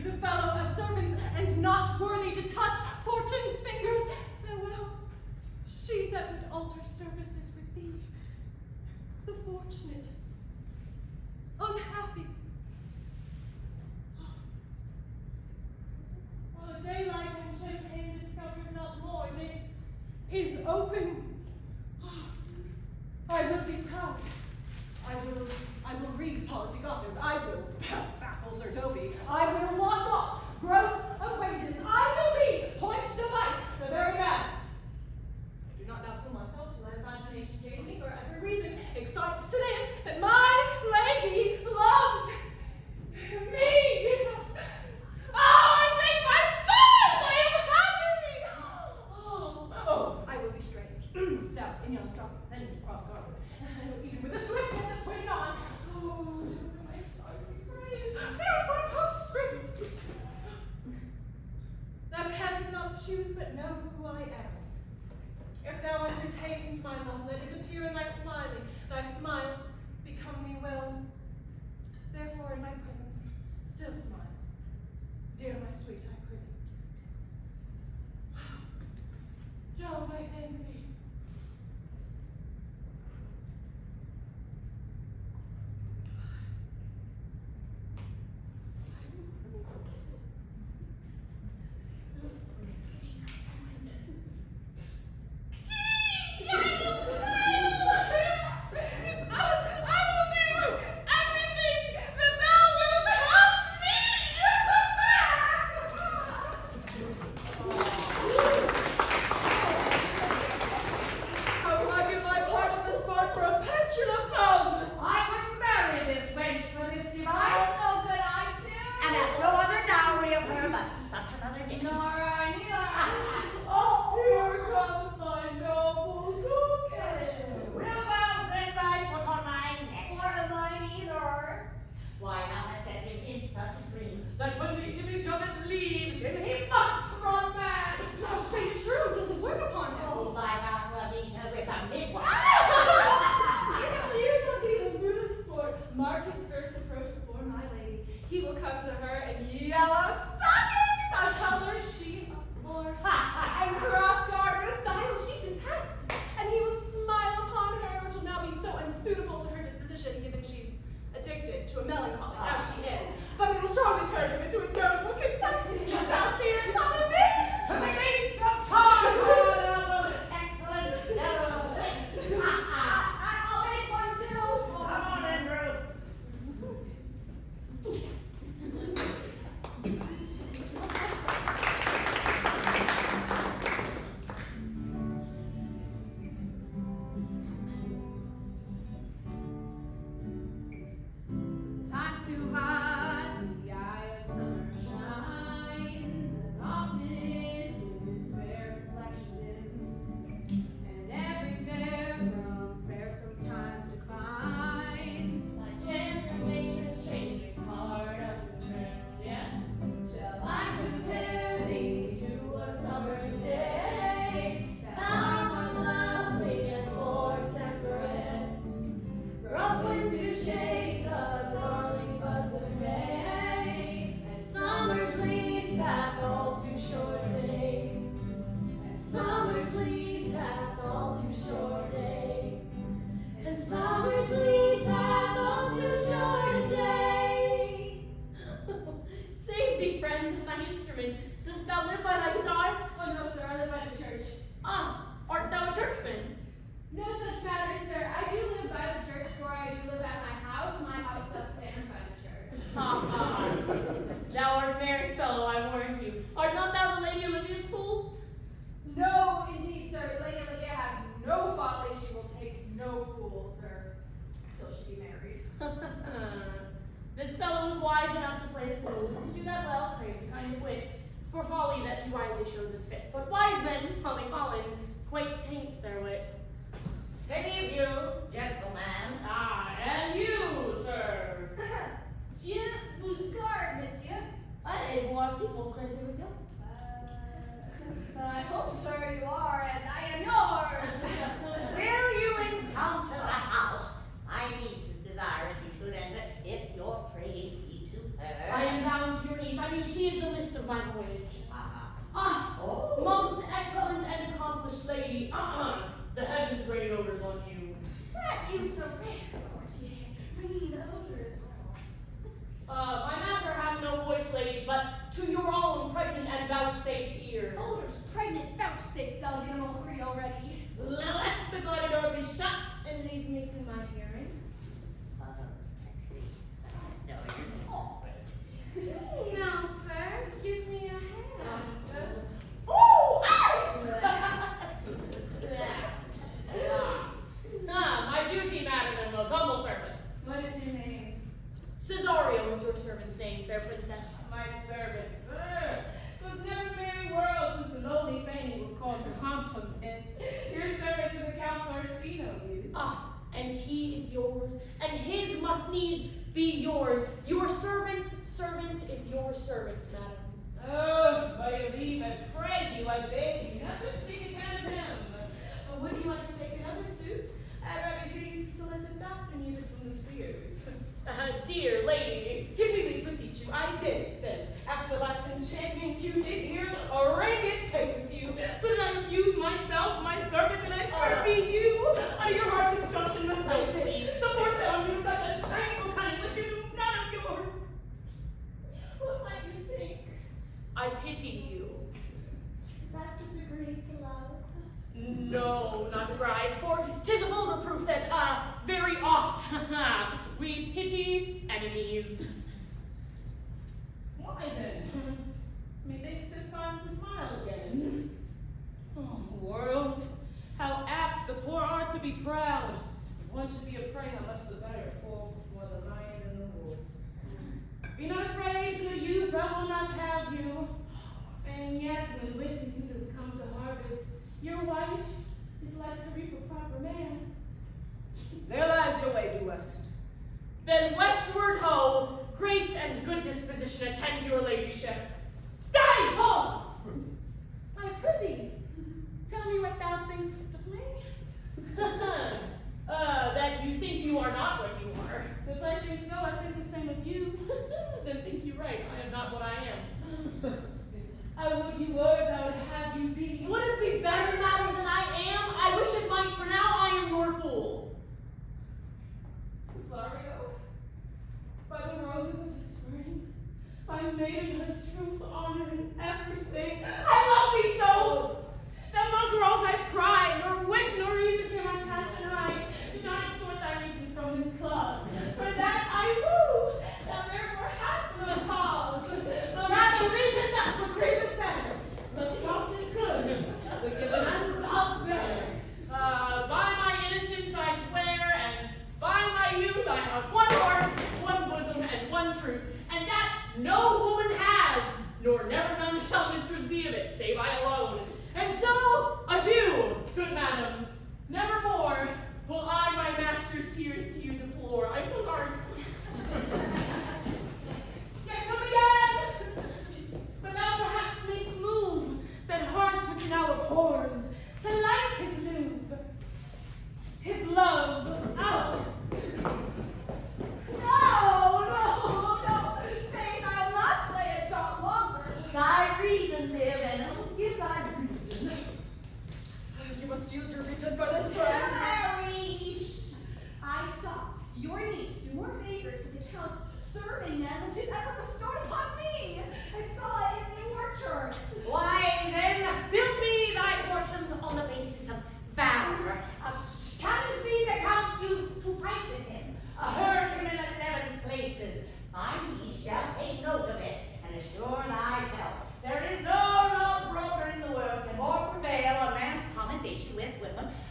Speaker 8: the fellow of servants, and not worthy to touch fortune's fingers. Farewell, she that would alter services with thee, the fortunate, unhappy. While daylight and champagne discovers not more, this is open. I will be proud. I will read politic authors. I will baffle Sir Toby. I will wash off gross acquaintance. I will be point device, the very man. I do not now fool myself to let imagination jade me, for every reason excites to this, that my lady loves me. Oh, I make my stars! I am happy! Oh, I will be strange, stout, in yellow stockings, and cross garter, and even with the swiftness of putting on. Oh, children, my stars be praised. There's my postscript. Thou canst not choose but know who I am. If thou entertainst my love, let it appear in thy smiling. Thy smiles become thee well. Therefore, in my presence, still smile. Dear my sweet, I prithee. Jove, I thank thee.
Speaker 4: this fellow is wise enough to play the fool. To do that well, craves a kind of wit, for folly that he wisely shows his fit. But wise men, folly fallen, quite taint their wit.
Speaker 6: Save you, gentleman.
Speaker 4: Ah, and you, sir.
Speaker 9: Dieu vous garde, monsieur.
Speaker 4: Et voici votre serviteur.
Speaker 9: I hope, sir, you are, and I am yours.
Speaker 6: Will you encounter the house? My niece's desires you should enter, if your trade be to her.
Speaker 4: I am bound to your niece. I mean, she is the list of my voyage. Ah,
Speaker 6: Oh.
Speaker 4: most excellent and accomplished lady. The heavens rain odors on you.
Speaker 9: That you so rare, courtier. Green odors.
Speaker 4: My matter have no voice, lady, but to your own pregnant and vouchsafed ear.
Speaker 9: Odors, pregnant, vouchsafe, delegate all three already.
Speaker 7: Let the garden door be shut and leave me to my hearing.
Speaker 6: I see. No, you're talking.
Speaker 7: Now, sir, give me a hand.
Speaker 4: Oh, my duty, madam, and most humble servants.
Speaker 7: What is your name?
Speaker 4: Cesario is your servant's name, fair princess.
Speaker 7: My servant, sir. 'Twas never merry world since the lowly fame was called the compliment. Your servant to the Count Orsino, you.
Speaker 4: Ah, and he is yours, and his must needs be yours. Your servant's servant is your servant, madam.
Speaker 7: Oh, by your leave, I pray you, I beg you, not to speak again of him. But would you undertake another suit? I'd rather hear you to solicit doctor music from the spheres.
Speaker 4: Dear lady.
Speaker 7: Give me leave, beseech you. I did send, after the last enchantment you did here, a ragged chase of you, so that I abuse myself, my servant, and I fear be you. Under your hard construction must I sit.
Speaker 4: Please.
Speaker 7: The force on you such a shameful cunning, which you none of yours. What might you think?
Speaker 4: I pity you.
Speaker 7: That's a degree to love.
Speaker 4: No, not grise, for 'tis a vulgar proof that, very oft, we pity enemies.
Speaker 7: Why then? Methinks 'tis time to smile again. Oh, world, how apt the poor are to be proud. If one should be a prey, how much the better, fall before the lion and the wolf. Be not afraid, good youth, I will not have you. And yet, when winter youth has come to harvest, your wife is like to reap a proper man. There lies your way due west.
Speaker 4: Then westward ho, grace and good disposition attend your ladyship.
Speaker 7: Stay!
Speaker 4: Ho!
Speaker 7: I prithee, tell me what thou thinkst of me.
Speaker 4: That you think you are not what you are.
Speaker 7: If I think so, I think the same of you.
Speaker 4: Then think you right, I am not what I am.
Speaker 7: I would you were as I would have you be.
Speaker 4: Would it be better, madam, than I am? I wish it might, for now I am your fool.
Speaker 7: Cesario, by the roses of the spring, by maidenhood, truth, honor, and everything, I love thee so! That no girl thy pride, nor wit, nor reason can my passion hide. Do not extort thy reasons from his claws. For that I woo, thou therefore hast no cause. Though not the reason that's what reason better. Love soft is good, but given unsolved better.
Speaker 4: By my innocence I swear, and by my youth I have one heart, one bosom, and one truth, and that no woman has, nor never none shall mistress be of it, save I alone. And so, adieu, good madam. Nevermore will I my master's tears to you deplore. I'm so sorry.
Speaker 7: Yet come again! But thou perhaps mayst move that heart which now abhors, to like his move, his love. Oh!
Speaker 6: No! Faith, I will not say it no longer. Thy reason, dear, and give thy reason.
Speaker 7: You must yield your reason for this,
Speaker 9: Mary! I saw your niece do more favors to the Count's serving men than she's ever bestowed upon me. I saw it in the orchard.
Speaker 6: Why, then, build me thy fortunes on the basis of valor. Challenge me the Count's youth to fight with him. Hurt him in 11 places. My niece shall take note of it, and assure thyself there is no love broker in the world can more prevail on man's commendation with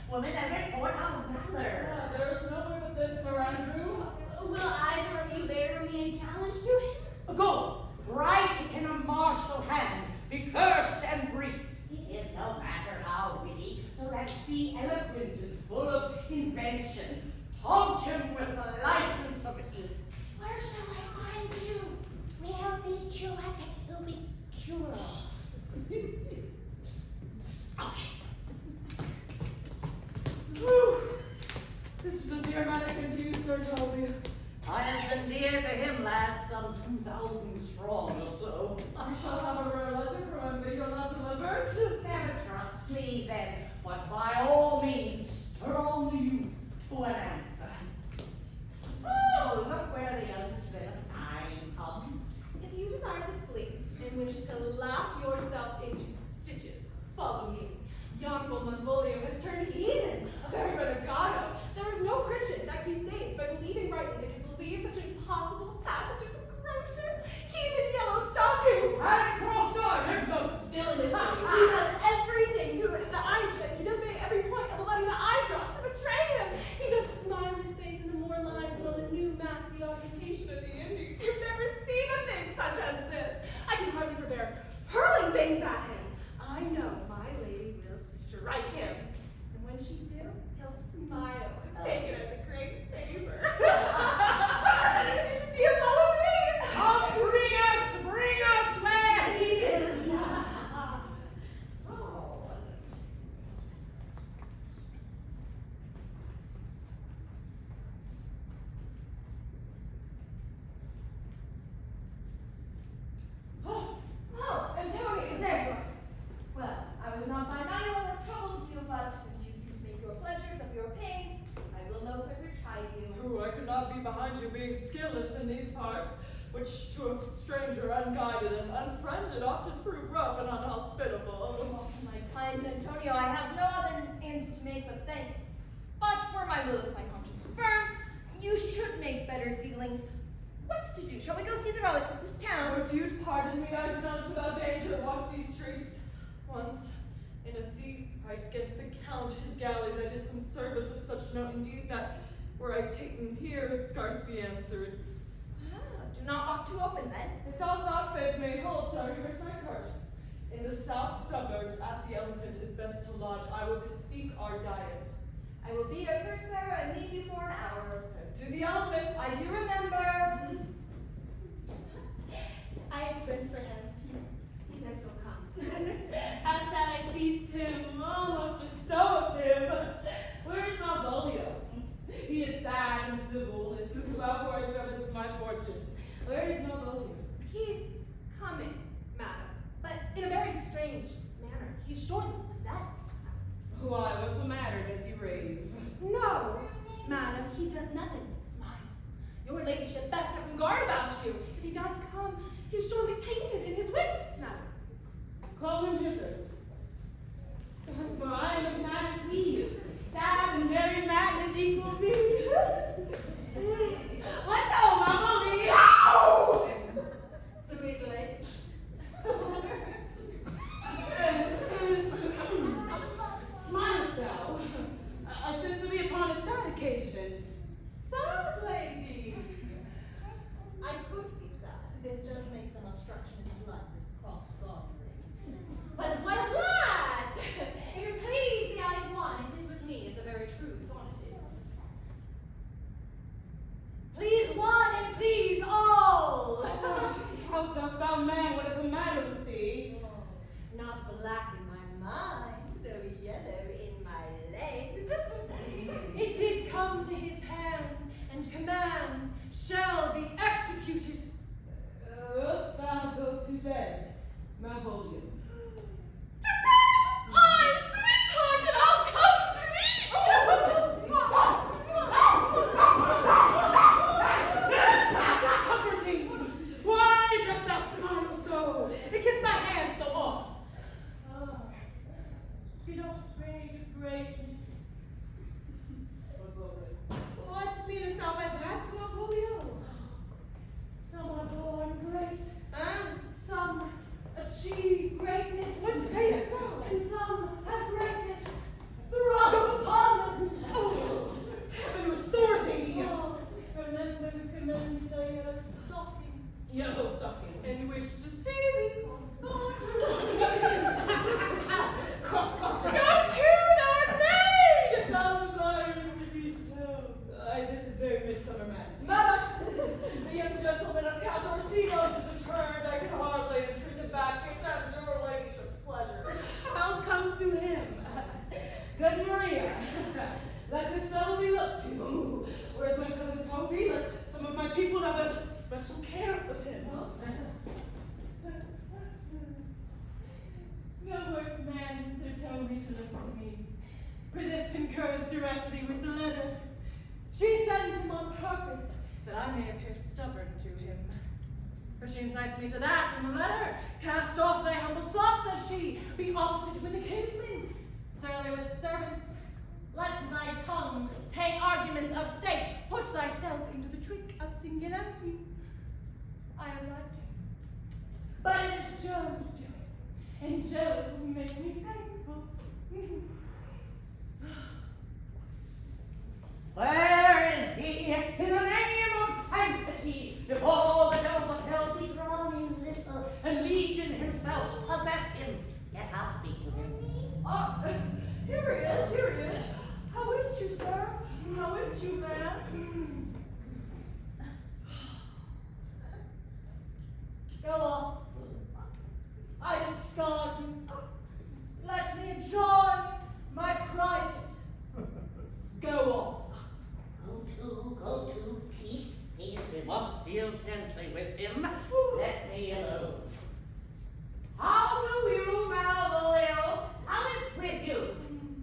Speaker 6: women than report of valor.
Speaker 7: There is no way but this, Sir Andrew.
Speaker 9: Will either of you bear me in challenge?
Speaker 6: Go, write it in a martial hand, be cursed and brief. It is no matter how witty, so that it be eloquent and full of invention. Taunt him with the license of ink.
Speaker 9: Where shall I find you? We'll meet you at the cubicule.
Speaker 7: Whew. This is a dear mannequin to you, Sir Toby.
Speaker 6: I have been dear to him, lad, some 2,000 strong or so.
Speaker 7: I shall have a rare letter from him, you're not delivered.
Speaker 6: Never trust me then, but by all means, stir on the youth to an answer. Oh, look where the young spin of time comes.
Speaker 8: If you desire the spleen and wish to laugh yourself into stitches, follow me. Yon Monvolio has turned heathen, a very renegado. There is no Christian that he saved by believing rightly that can believe such impossible passages of grossness. He's in yellow stockings.
Speaker 6: Right across guard,
Speaker 8: They're most villainous. He does everything to the eye. He does make every point of letting the eye drop to betray him. He does smile his face in the more live will the new map, the occupation of the Indies. You've never seen a thing such as this. I can hardly forbear hurling things at him. I know my lady will strike him. And when she do, he'll smile and take it as a great favor. You should see him follow me.
Speaker 6: Come, bring us where he is. Oh.
Speaker 9: Oh, Antonio, there you are. Well, I would not find anyone that troubles you, but since you seem to make your pleasures of your pains, I will no further chide you.
Speaker 7: Ooh, I could not be behind you, being skilless in these parts, which to a stranger unguided and unfriended often prove rough and unhospitable.
Speaker 9: Oh, my kind Antonio, I have no other answer to make but thanks. But for my will, as my conscience confirm, you should make better dealing. What's to do? Shall we go see the relics of this town?
Speaker 7: Would you pardon me, I do not without danger walk these streets. Once, in a sea fight against the Count, his galleys, I did some service of such note indeed that, were I taken here, it scarce be answered.
Speaker 9: Do not walk too open then.
Speaker 7: It doth not fit me. Hold, sir, here's my purse. In the south suburbs, at the Elephant, is best to lodge. I will bespeak our diet.
Speaker 9: I will be your purse bearer and leave you for an hour.
Speaker 7: To the Elephant!
Speaker 9: I do remember.
Speaker 8: I have sense for him. He says he'll come. How shall I feast him? Oh, what bestow of him? Where is Malvolio? He is sad and civil, and suits well for a servant of my fortunes. Where is Malvolio? He's coming, madam, but in a very strange manner. He's shortly possessed. Why, what's the matter? Does he rave? No, madam, he does nothing but smile. Your ladyship best have some guard about you. If he does come, he's surely tainted in his wits, madam. Call him hither. For I am as mad as he. Sad and very madness equal me. What's home, Emily? Ow! Sweetly. Smilest thou? I sent for thee upon a sad occasion. Sad lady.
Speaker 9: I could be sad. This does make some obstruction in the blood, this cross gartering. But what a blood! If it please the eye of one, it is with me, as the very true sonnet is. Please one and please all!
Speaker 7: How dost thou, man? What is the matter with thee?
Speaker 9: Oh, not black in my mind, though yellow in my legs.
Speaker 8: It did come to his hands, and commands shall be executed. Wilt thou go to bed, Malvolio?
Speaker 9: To bed! I'm sweetheart, and I'll come to thee!
Speaker 8: Comfort thee! Why dost thou smile so, and kiss thy hand so oft?
Speaker 7: Good Maria. Let this fellow be looked to. Whereas my cousin told me that some of my people have a special care of him. No worse man Sir Toby to look to me, for this concurs directly with the letter. She sends him on purpose, that I may appear stubborn to him. For she incites me to that in the letter. Cast off thy humble sloth, says she. Be opposite with the kinsmen, surly with servants.
Speaker 4: Let thy tongue take arguments of state. Put thyself into the trick of singularity. I am right.
Speaker 7: But it is Jove's doing, and Jove will make me thankful.
Speaker 6: Where is he? In the name of sanctity, before the devils of hell be drawn in little, and Legion himself possess him. Yet I'll speak with him.
Speaker 7: Ah, here he is. How is you, sir? How is you, man?
Speaker 8: Go off. I discard you. Let me enjoy my private. Go off.
Speaker 6: Go to, peace. We must deal gently with him. Let me alone. How do you, Malvolio? How is with you?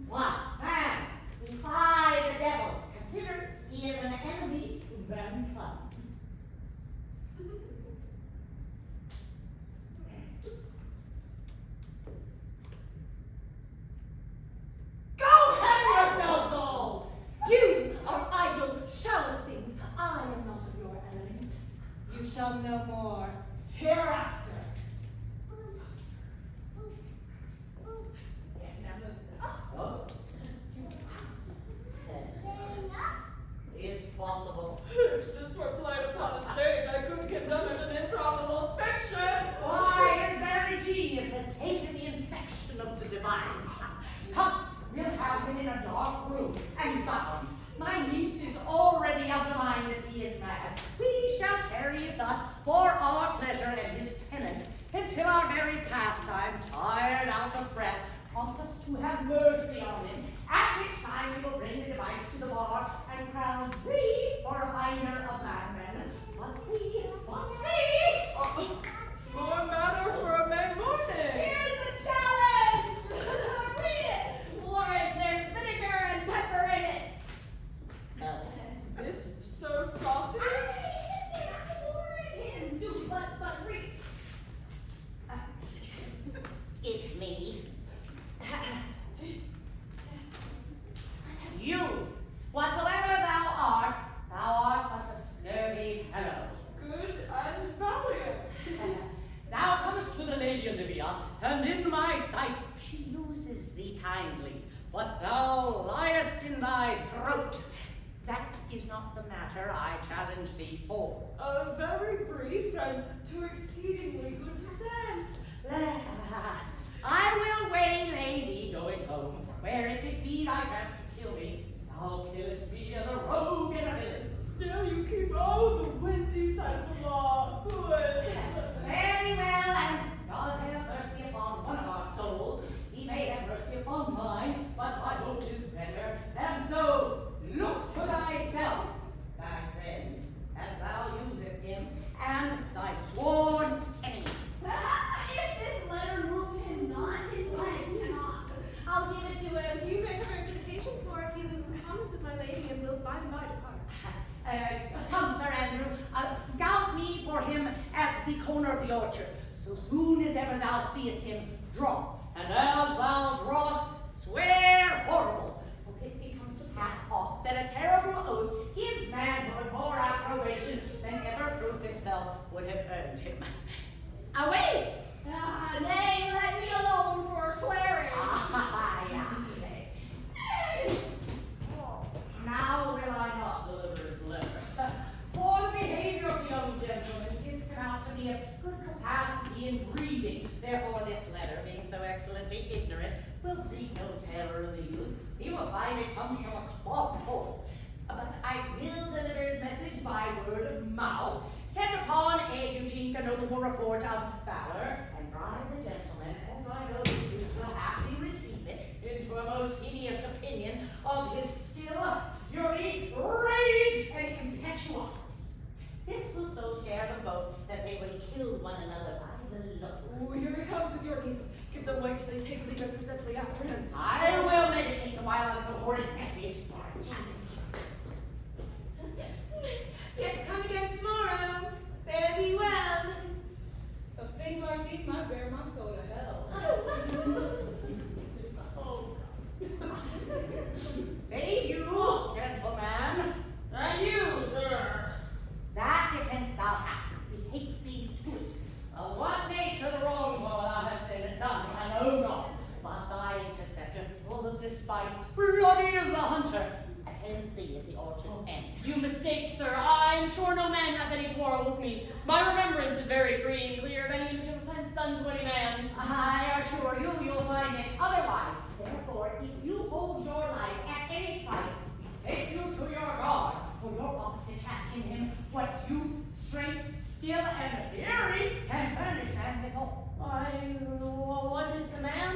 Speaker 6: What, man? Defy the devil. Consider he is an enemy to mankind.
Speaker 8: Go hang yourselves all! You are idle, shallow things. I am not of your element. You shall know more hereafter. Yes, now listen.
Speaker 6: Oh. Is possible.
Speaker 7: If this were played upon a stage, I could condemn it an improbable fiction.
Speaker 6: Why, his very genius has taken the infection of the device. Come, we'll have him in a dark room and bound. My niece is already of the mind that he is mad. We shall carry it thus for our pleasure and his penance until our very pastime, tired out of breath, prompt us to have mercy on him, at which time we will bring the device to the bar and crown thee for a finder of madmen. What see?
Speaker 7: More matter for a May morning.
Speaker 4: Here's the challenge! Read it! Lawrence, there's vinegar and pepper in it.
Speaker 7: This so saucy?
Speaker 4: But read.
Speaker 6: It's me. You, whatsoever thou art but a scurvy fellow.
Speaker 7: Good and valiant.
Speaker 6: Thou comest to the Lady Olivia, and in my sight she uses thee kindly, but thou liest in thy throat. That is not the matter I challenge thee for.
Speaker 7: A very brief and to exceedingly good sense.
Speaker 6: I will waylay thee going home, where if it be thy chance to kill me, thou killest me as a rogue and a villain.
Speaker 7: Still you keep the windy side of the law. Good.
Speaker 6: Very well, and God have mercy upon one of our souls. He may have mercy upon mine, but my hope is better. And so, look to thyself, thy friend, as thou usest him, and thy sworn enemy.
Speaker 4: If this letter move him not, his legs cannot. I'll give it to him.
Speaker 3: You make a representation for it. He's in some promise with my lady and will by and by depart.
Speaker 6: Come, Sir Andrew, scout me for him at the corner of the orchard. So soon as ever thou seest him, draw. And as thou drawest, swear horrible. For if it comes to pass off that a terrible oath gives manhood more approbation than ever proof itself would have earned him. Away!
Speaker 4: Nay, let me alone for swearing.
Speaker 6: Now will I not deliver his letter. For the behavior of the young gentleman gives him out to be of good capacity in breeding. Therefore this letter, being so excellently ignorant, will breed no terror in the youth. He will find it comes from a clodpole. But I will deliver his message by word of mouth, set upon Eugene a notable report of valor, and drive the gentleman, as I know you will happily receive it, into a most hideous they take leave and presently after him.
Speaker 7: I will meditate the while on some horrid message. Yet come again tomorrow. Fare thee well. A thing like thee might bear my soul to hell.
Speaker 6: Oh. Say you, gentleman.
Speaker 4: And you, sir.
Speaker 6: That defense thou hast, betake thee to it. Of what nature the wrongful thou hast been done, I know not. But thy interceptor, full of despite, bloody as the hunter, attends thee at the orchard end.
Speaker 4: You mistake, sir. I'm sure no man hath any quarrel with me. My remembrance is very free and clear of any image of offense done to any man.
Speaker 6: I assure you, you'll find it otherwise. Therefore, if you hold your life at any price, take you to your God, for your opposite hath in him what youth, strength, skill, and fury can furnish and withhold.
Speaker 4: What is the man?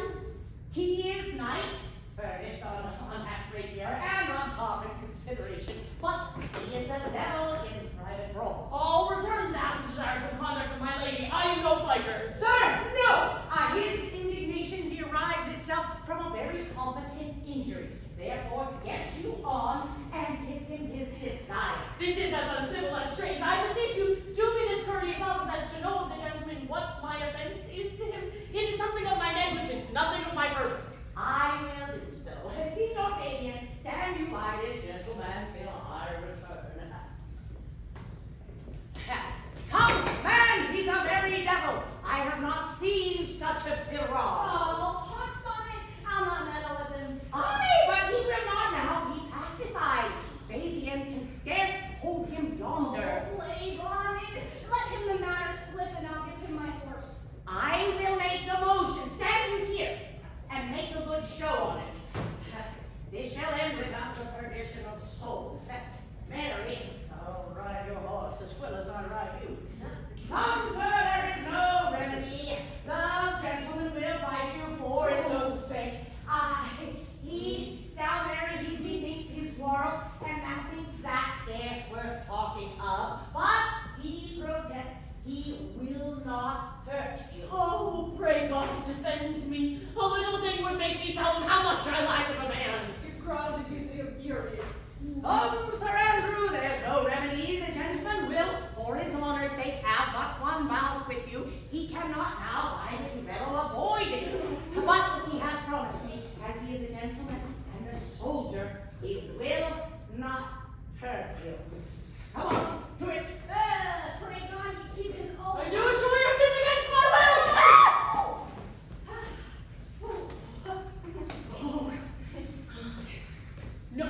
Speaker 6: He is knight, furnished on unhatched rapier and on common consideration, but he is a devil in private role.
Speaker 4: I'll return to ask the desirous conduct of my lady. I am no fighter.
Speaker 6: Sir, no! His indignation derives itself from a very competent injury. Therefore, get you on and give him his desire.
Speaker 4: This is as uncivil as strange. I beseech you, do me this courteous office as to know of the gentleman what my offense is to him. It is something of my negligence, nothing of my purpose.
Speaker 6: I will do so. Signor Fabian, stand you by this gentleman till I return. Come, man, he's a very devil. I have not seen such a villain.
Speaker 4: Oh, pox on it. I'll not meddle with him.
Speaker 6: Aye, but he will not now be pacified. Fabian can scarce hold him yonder.
Speaker 4: Plague on it. Let him the matter slip and I'll give him my horse.
Speaker 6: I will make the motion. Stand you here and make a good show on it. This shall end without the perdition of souls. Mary, I'll ride your horse as well as I ride you. Come, sir, there is no remedy. The gentleman will fight you for his own sake. Now, Mary, he methinks his quarrel, and thou thinks that scarce worth talking of. But he protests he will not hurt you.
Speaker 4: Oh, pray God defend me. A little thing would make me tell him how much I like of a man.
Speaker 7: You crowd if you see him furious.
Speaker 6: Sir Andrew, there's no remedy. The gentleman will, for his honor's sake, have but one bout with you. He cannot now by the fellow avoid it. But he has promised me, as he is a gentleman and a soldier, he will not hurt you. Come on, to it.
Speaker 4: Pray God he keep his own.
Speaker 6: I do assure you it is against my will.
Speaker 4: No.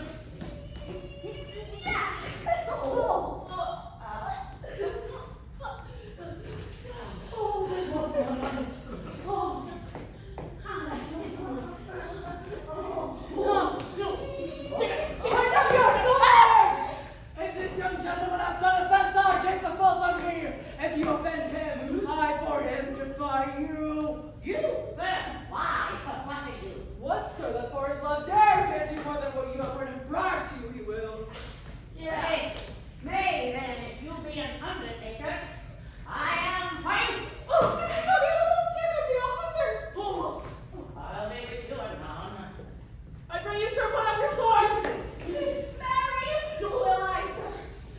Speaker 7: If this young gentleman have done offense, I take the fault on me. If you offend him, I for him defy you.
Speaker 6: You, sir, why? What are you?
Speaker 7: What, sir, that for his love dares and do more than what you have heard him brag to you, he will.
Speaker 6: Yeah. Nay, then, if you be an undertaker, I am fine.
Speaker 7: Oh, this is how we will take the officers.
Speaker 6: Oh, I'll be with you anon.
Speaker 4: I pray you, sir, put up your sword. Mary, will I, sir?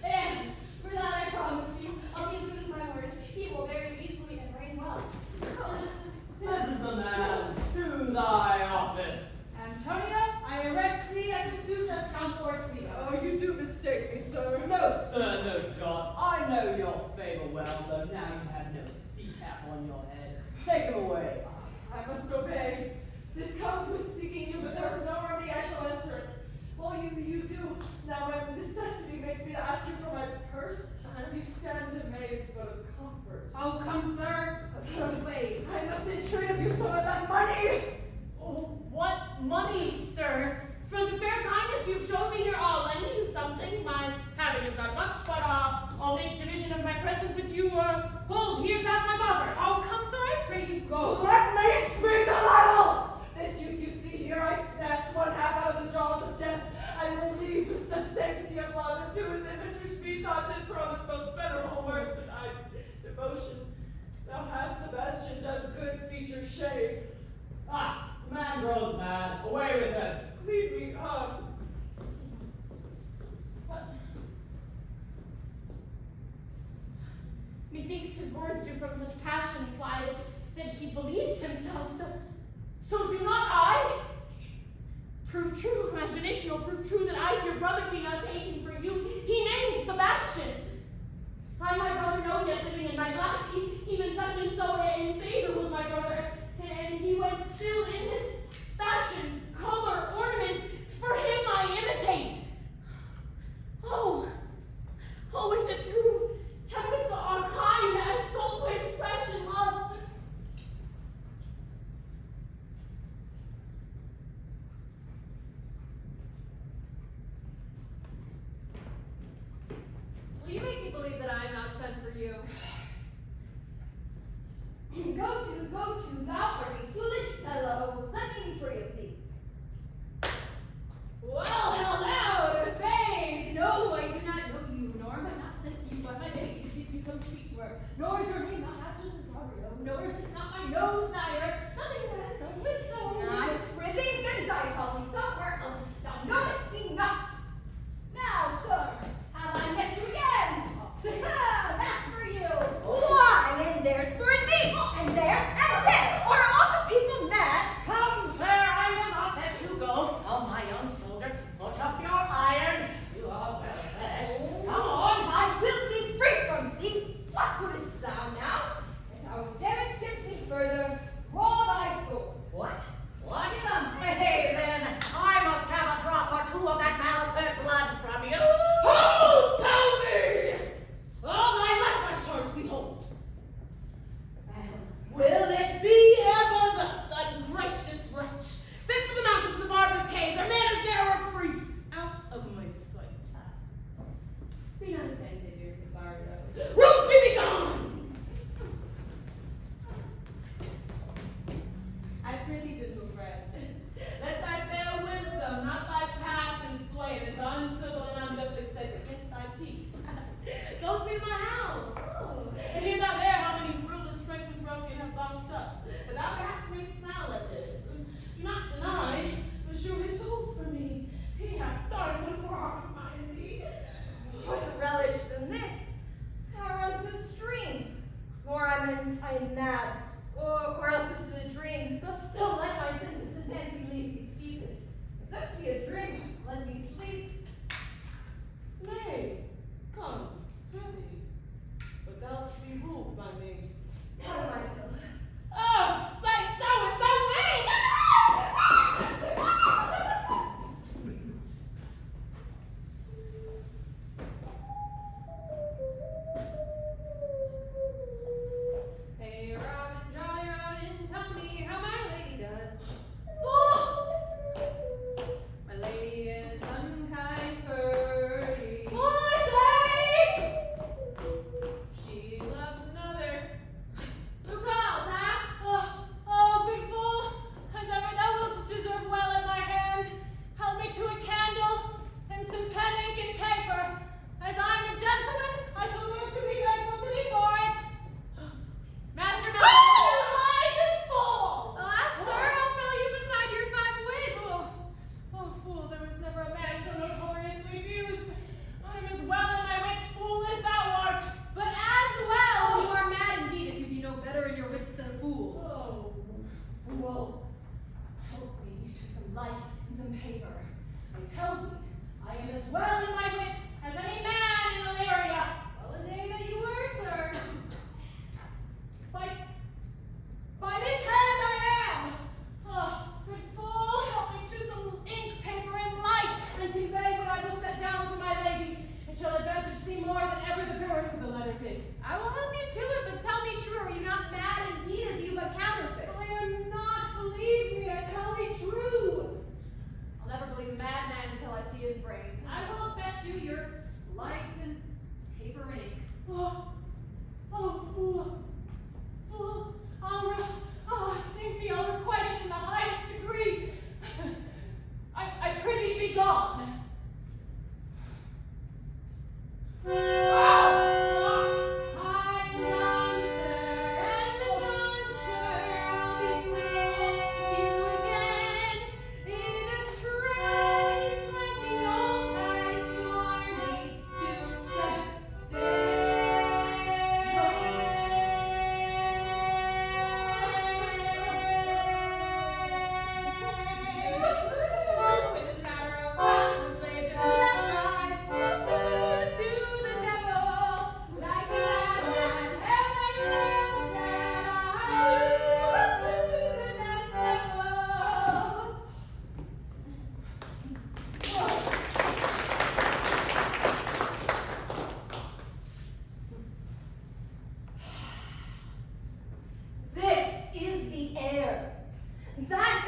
Speaker 4: And for that I promise you, I'll be as good as my word. He will very easily and reign well.
Speaker 5: This is the man. Do thy office.
Speaker 4: Antonio, I arrest thee at the suit of Count Orsino.
Speaker 7: Oh, you do mistake me, sir.
Speaker 5: No, sir, no, John. I know your favor well, though now you have no sea cap on your head. Take him away.
Speaker 7: I must obey. This comes with seeking you, but there is no remedy. I shall answer it. Well, you do. Now, when necessity makes me to ask you for my purse, you stand amazed, but of comfort.
Speaker 4: Oh, come, sir.
Speaker 7: Wait, I must entreat of you some of that money.
Speaker 4: Oh, what money, sir? For the fair kindness you've shown me here, I'll lend you something. My having is not much, but I'll make division of my present with you. Hold, here's half my buffer. Oh, come, sir, I pray you go.
Speaker 7: Let me speak a little! This youth you see here, I snatched one half out of the jaws of death, and relieved with such sanctity of love, and to his image which methought did promise most venerable worth than devotion. Thou hast, Sebastian, done good feature shade.
Speaker 5: man grows mad. Away with him. Leave me up.
Speaker 4: Methinks his words do from such passion fly that he believes himself. So do not I prove true, imagination will prove true that I, dear brother, be not taken for you. He names Sebastian. I, my brother, know yet living in my glass, even such and so in favor was my brother, and he went still in this fashion, color, ornament, for him I imitate. Oh, if it through tempest our kind and soul to expression love.
Speaker 3: Will you make me believe that I am not sent for you?
Speaker 9: Go to, thou art a foolish fellow. Let me be free of thee.
Speaker 3: Well held out, faith! No, I do not know you, nor am I not sent to you by my lady to bid you come speak to her. Nor is your name not Master Cesario, nor is this not my nose neither. Nothing that is so is so.
Speaker 9: I prithee bid thy folly somewhere else. Thou knowest me not.
Speaker 3: Now, sir, have I met you again? That's for you.
Speaker 9: Why, and there's for thee, and there, and there. Are all the people mad?
Speaker 6: Come, sir, I will not let you go. Come, my young soldier, put up your iron. You are well fledged. Come on.
Speaker 9: I will be free from thee. What wouldst thou now? If thou darest tempt me further, draw thy sword.
Speaker 6: What? What? Hey, then, I must have a drop or two of that malapert blood from you. Who tell me? All thy life I charge thee hold.
Speaker 7: And will it be ever thus, ungracious wretch? Fit for the mountains of the barbarous caves, or man as narrow retreat, out of my sight. Be not offended, dear Cesario. Roots be begone! I prithee, gentle friend, let thy fair wisdom, not thy passion, sway this uncivil and unjust expense against thy peace. Go with me to my house, and hear thou there how many fruitless pranks this ruffian hath botched up. But thou perhaps mayst smile at this. Do not deny, but shew his hope for me. He hath started one poor heart of mine indeed.
Speaker 9: What a relish than this? How runs a stream? Or I am mad, or else this is a dream. But still let my senses and fancy leave me stupid. If this be a dream, let me sleep.
Speaker 7: Nay, come, prithee, but thou shalt be ruled by me.
Speaker 9: How do I feel?
Speaker 7: Oh, say so and so be!
Speaker 3: Hey, Robin, jolly Robin, tell me how my lady does. Fool! My lady is unkind, purdy. She loves another. Who calls, huh?
Speaker 4: Oh, good fool, as ever thou wilt deserve well at my hand. Help me to a candle and some pen, ink, and paper. As I'm a gentleman, I shall live to be grateful to thee for it.
Speaker 3: Master
Speaker 4: Oh,
Speaker 3: Malcolm!
Speaker 4: my good fool!
Speaker 3: Alas, sir, I'll fill you beside your 5 wits.
Speaker 4: Oh, fool, there was never a man so notoriously abused. I'm as well in my wits, fool, as thou art.
Speaker 3: But as well, you are mad indeed if you be no better in your wits than a fool.
Speaker 4: Oh,
Speaker 6: Fool, help me to some light and some paper. I tell thee, I am as well in my wits as any man in Illyria.
Speaker 3: Well, a day that you were, sir.
Speaker 4: By this hand I am. Oh, good fool, help me to some ink, paper, and light, and convey what I will set down to my lady. It shall advantage thee more than ever the bearing of the letter did.
Speaker 3: I will help you to it, but tell me true, are you not mad indeed, or do you but counterfeit?
Speaker 4: I am not, believe me, I tell thee true.
Speaker 3: I'll never believe a madman until I see his brains. I will bet you your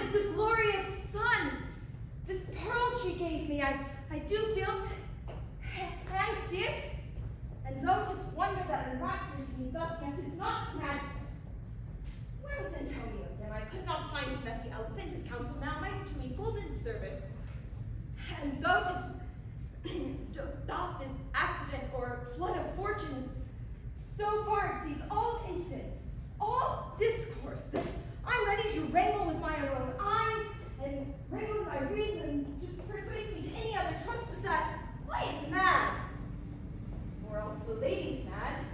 Speaker 8: And the glorious sun, this pearl she gave me, I do feel and see it. And though 'tis wonder that enraptures me thus, yet 'tis not madness. Where was Antonio then? I could not find him at the Elephant. His counsel now might do me golden service. And though 'tis doth this accident or flood of fortunes, so far exceeds all instance, all discourse, that I'm ready to wrangle with my own eyes and wrangle with my reason to persuade me to any other trust but that I am mad. Or else the lady's mad.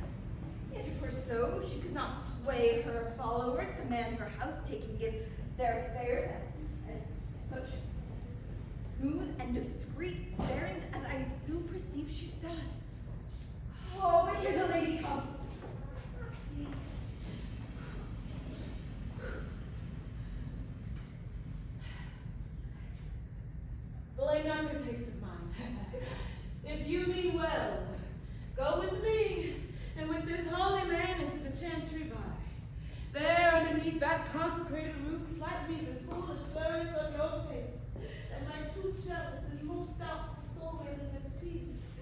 Speaker 8: Yet if her so, she could not sway her followers, command her house, take and give their affairs, and such smooth and discreet bearings as I do perceive she does. Oh, but here the lady comes.
Speaker 7: Blame not this haste of mine. If you mean well, go with me and with this holy man into the chantry by. There underneath that consecrated roof, plight me the full assurance of your faith, and my too jealous and most doubtful soul may live at peace.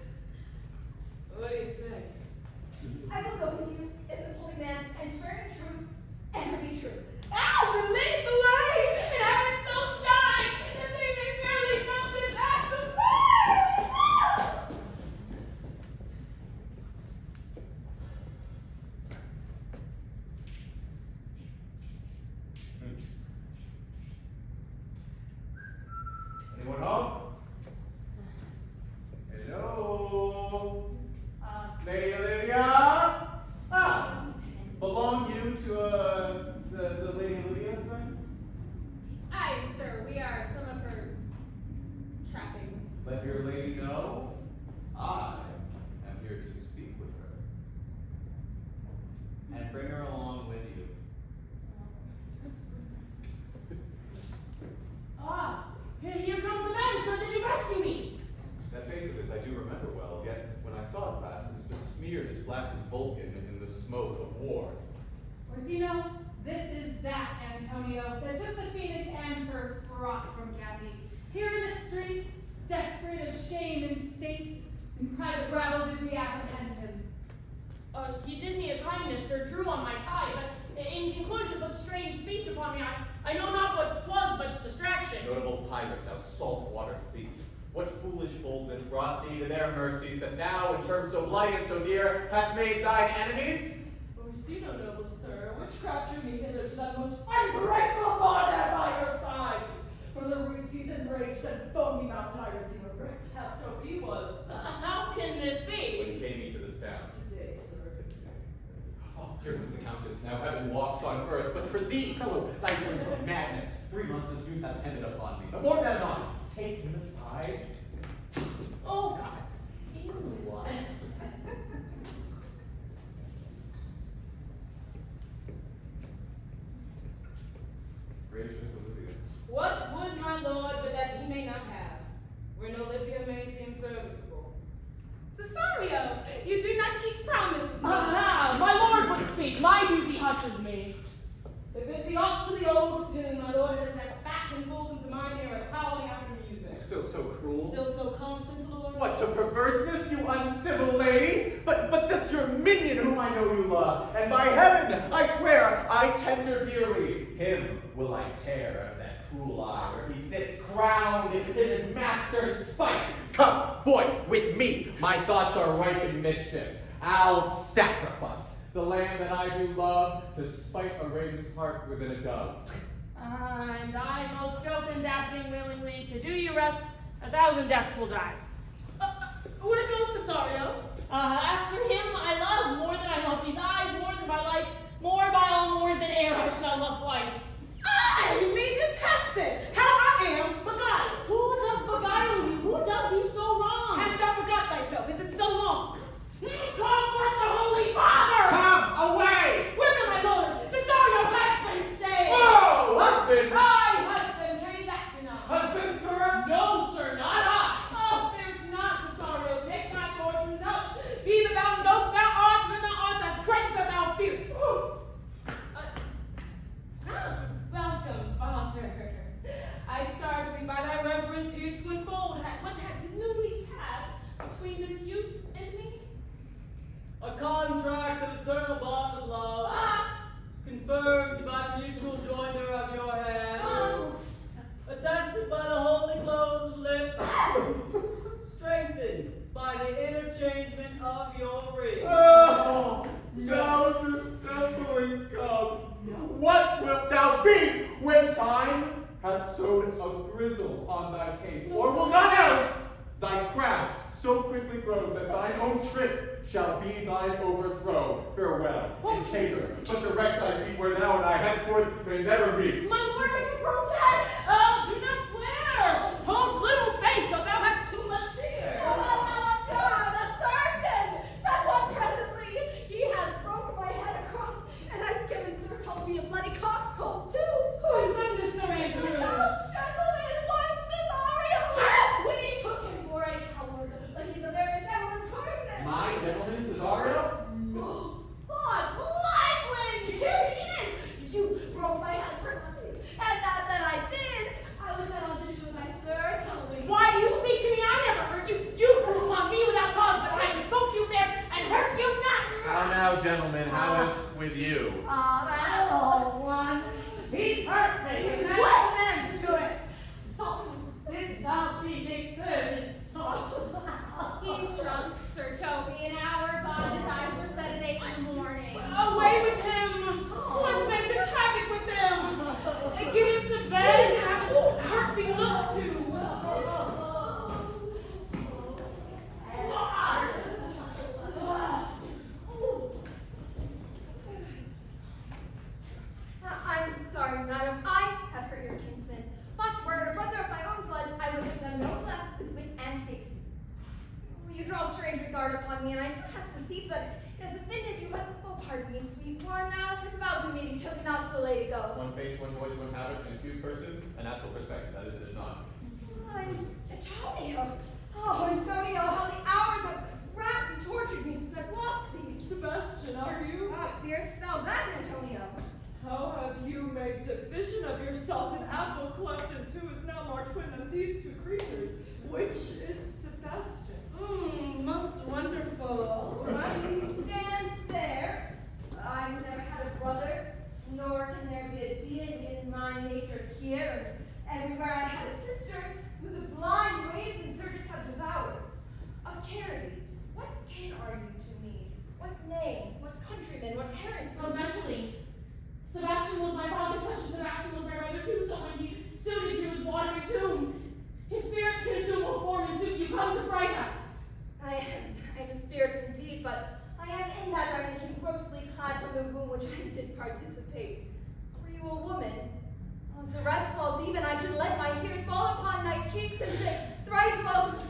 Speaker 7: What do you say?
Speaker 8: I will go with you, if this holy man, and swear in truth, ever be true.
Speaker 7: Ow! Then lead the way, and have it so shine, that they may fairly know this act of prayer!
Speaker 2: Anyone home? Hello? Lady Olivia? Belong you to, the Lady Olivia thing?
Speaker 4: Aye, sir, we are some of her trappings.
Speaker 2: Let your lady know I am here to speak with her. And bring her along with you.
Speaker 4: Here comes the man, so did you rescue me?
Speaker 2: That face of his I do remember well, yet when I saw it pass, it was besmeared as black as Vulcan in the smoke of war.
Speaker 3: Orsino, this is that Antonio that took the Phoenix and her frock from Kathy. Here in the streets, desperate of shame and state, in private rabble did we apprehend him.
Speaker 4: He did me a kindness, sir, drew on my side, but in conclusion put strange speech upon me. I know not what 'twas, but distraction.
Speaker 2: Notable pirate, thou saltwater thief, what foolish boldness brought thee to their mercies, that thou, in terms so light and so dear, hast made thine enemies?
Speaker 10: Orsino, noble sir, which trapped you me hither to that most ungrateful border by your side? From the rude seas enraged and foamy mouthed tyrant you were cast over he was.
Speaker 4: How can this be?
Speaker 2: When came he to this town?
Speaker 10: Today, sir.
Speaker 2: Oh, here comes the Countess. Now heaven walks on earth, but for thee, fellow, thy yearning for madness. 3 months this youth hath tended upon me. But more than not, take him aside.
Speaker 4: Oh, God. Ew.
Speaker 2: Gracious Olivia.
Speaker 7: What would my lord but that he may not have, when Olivia may seem serviceable? Cesario, you do not keep promise with me.
Speaker 4: Aha! My lord would speak. My duty hushes me.
Speaker 7: If it be aught to the old tune, my lord is as fat and falls into mine ear as howling after music.
Speaker 2: Still so cruel.
Speaker 7: Still so constant to the Lord.
Speaker 2: What, to perverseness, you uncivil lady? But this your minion whom I know you love, and by heaven, I swear, I tender dearly. Him will I tear out of that cruel eye, where he sits crowned in his master's spite. Come, boy, with me. My thoughts are ripe in mischief. I'll sacrifice the land that I do love, to spite a raven's heart within a dove.
Speaker 4: And I, most open acting willingly, to do you rest, 1,000 deaths will die.
Speaker 7: Where goes Cesario?
Speaker 4: After him I love more than I love these eyes, more than my life, more by all moors than e'er I shall love life.
Speaker 7: I me detested! How I am beguiled!
Speaker 4: Who does beguile you? Who does you so wrong?
Speaker 7: Hast thou forgot thyself? Is it so long? Call forth the Holy Father!
Speaker 2: Come, away!
Speaker 7: Whither, my lord? Cesario, husband, stay!
Speaker 2: Oh, husband!
Speaker 7: Aye, husband, carry back the knife.
Speaker 2: Husband, sir?
Speaker 4: No, sir, not I.
Speaker 7: Oh, fear's not, Cesario. Take thy fortunes up. Be the thou knowst thou art, then thou art as Christ that thou fearst. Welcome, author. deliverance here to unfold. What had newly passed between this youth and me?
Speaker 5: A contract of eternal bond of love, confirmed by the mutual joinder of your hands, attested by the holy close of lips, strengthened by the interchangement of your rings.
Speaker 2: Oh, thou dissembling cub, what wilt thou be when time hath sowed a grizzle on thy case? Or will not else thy craft so quickly grow that thine own trip shall be thine overthrow? Farewell, and taper, but direct thy feet where thou and I henceforth may never meet.
Speaker 4: My lord, I can protest!
Speaker 7: Oh, do not swear! Hold little faith, though thou hast too much fear.
Speaker 8: Oh, God, a surgeon! Someone presently! He has broken my head across, and has given Sir Colby a bloody coxcomb, too!
Speaker 7: Oh, goodness, Sir Andrew.
Speaker 8: Help, gentlemen! One Cesario! We took him for a coward, but he's a very devil incarnate!
Speaker 2: My gentleman Cesario?
Speaker 8: God's lifelings! Here he is! You broke my head for nothing, and not that I did! I wish I had nothing to do with my Sir Colby.
Speaker 4: Why do you speak to me? I never hurt you. You drew upon me without cause, but I bespoke you fair and hurt you not.
Speaker 2: How now, gentlemen, how is with you?
Speaker 6: That old one. He's hurt me. You never meant to do it. So, didst thou see Dick Surgeon?
Speaker 4: He's drunk, Sir Toby. An hour gone, his eyes were set at 8 in the morning.
Speaker 7: Away with him! What made this havoc with them? Get him to bed and have his heart be looked to.
Speaker 8: I'm sorry, madam. I have hurt your kinsman. But were it a brother of my own blood, I would have done no less with wit and safety. You draw strange regard upon me, and I do have perceived that it has offended you, but oh, pardon me, sweet one. If the vows we made, you took not so late ago.
Speaker 2: One face, one voice, one habit, and two persons, a natural perspective. That is, there's not.
Speaker 8: And Antonio. Oh, Antonio, how the hours have racked and tortured me since I've lost thee.
Speaker 10: Sebastian, are you?
Speaker 8: Fearest thou that, Antonio?
Speaker 10: How have you made division of yourself? An apple cleft in two is now more twin than these two creatures. Which is Sebastian?
Speaker 7: Most wonderful.
Speaker 8: I stand there. I've never had a brother, nor can there be a deity in my nature here. Everywhere I had a sister, who the blind waves and surges have devoured. Of charity, what kin are you to me? What name? What countryman? What parentage?
Speaker 4: Oh, Vesely. Sebastian was my father, such as Sebastian was my brother too, so when he suited to his watery tomb, his spirits can assume what form and suit you come to fright us.
Speaker 8: I am a spirit indeed, but I am in that dimension grossly clad from the womb which I did participate. Were you a woman? As the rest falls even, I should let my tears fall upon thy cheeks and say, thrice welcome to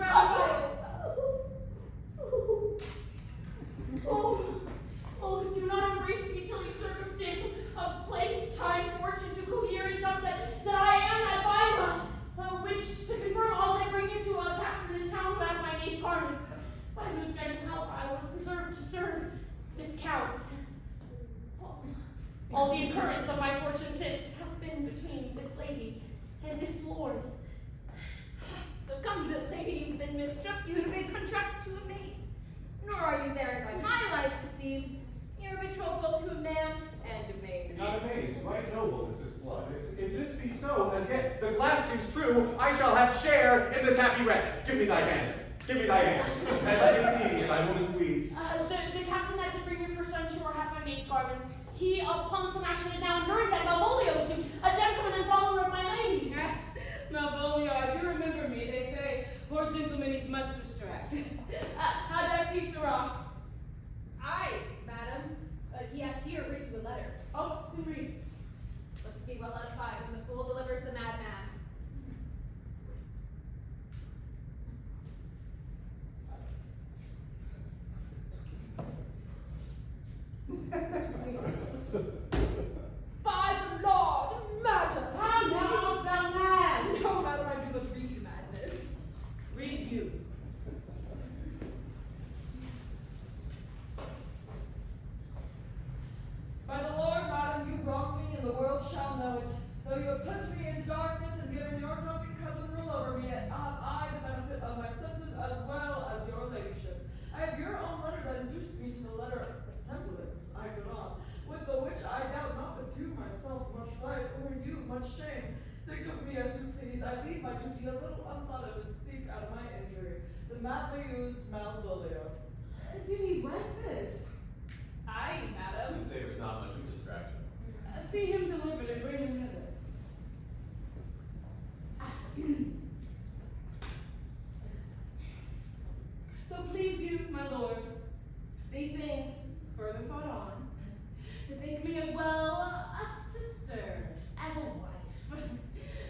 Speaker 4: Oh, do not embrace me till your circumstance of place, time, fortune to cohere and jump that I am that Vila, which to confirm all I bring you to a captain in this town who hath my maid's garments, by whose gentle help I was preserved to serve this count. All the occurrence of my fortune since hath been between this lady and this lord.
Speaker 8: So come, good lady, you've been misstruck, you have been contract to a maid. Nor are you there by my life deceived. You're betrothal to a man and a maid.
Speaker 2: Not amazed, right noble is this blood. If this be so, as yet the glass seems true, I shall have share in this happy wreck. Give me thy hand. Give me thy hand. And let me see in thy woman's weeds.
Speaker 4: The captain that did bring me first on shore hath my maid's garment. He, upon some action, is now endurance at Malvolio's suit, a gentleman and follower of my ladies.
Speaker 7: Malvolio, I do remember me. They say poor gentleman is much distracted. How do I see Sarah?
Speaker 3: Aye, madam. He hath here written you a letter.
Speaker 7: Oh, to read.
Speaker 3: But to be well edified when the fool delivers the madman.
Speaker 4: By the Lord, madam!
Speaker 7: How now, thou man?
Speaker 3: No, madam, I do but read you madness.
Speaker 7: Read you.
Speaker 10: the which I doubt not but do myself much right, or you much shame. Think of me as you please. I leave my duty a little unthought of and speak out of my injury. The madly used Malvolio.
Speaker 7: Did he write this?
Speaker 4: Aye, madam.
Speaker 2: This savor's not much of a distraction.
Speaker 7: See him delivered and bring him hither. So please you, my lord, these things further thought on, to think me as well a sister, as a wife.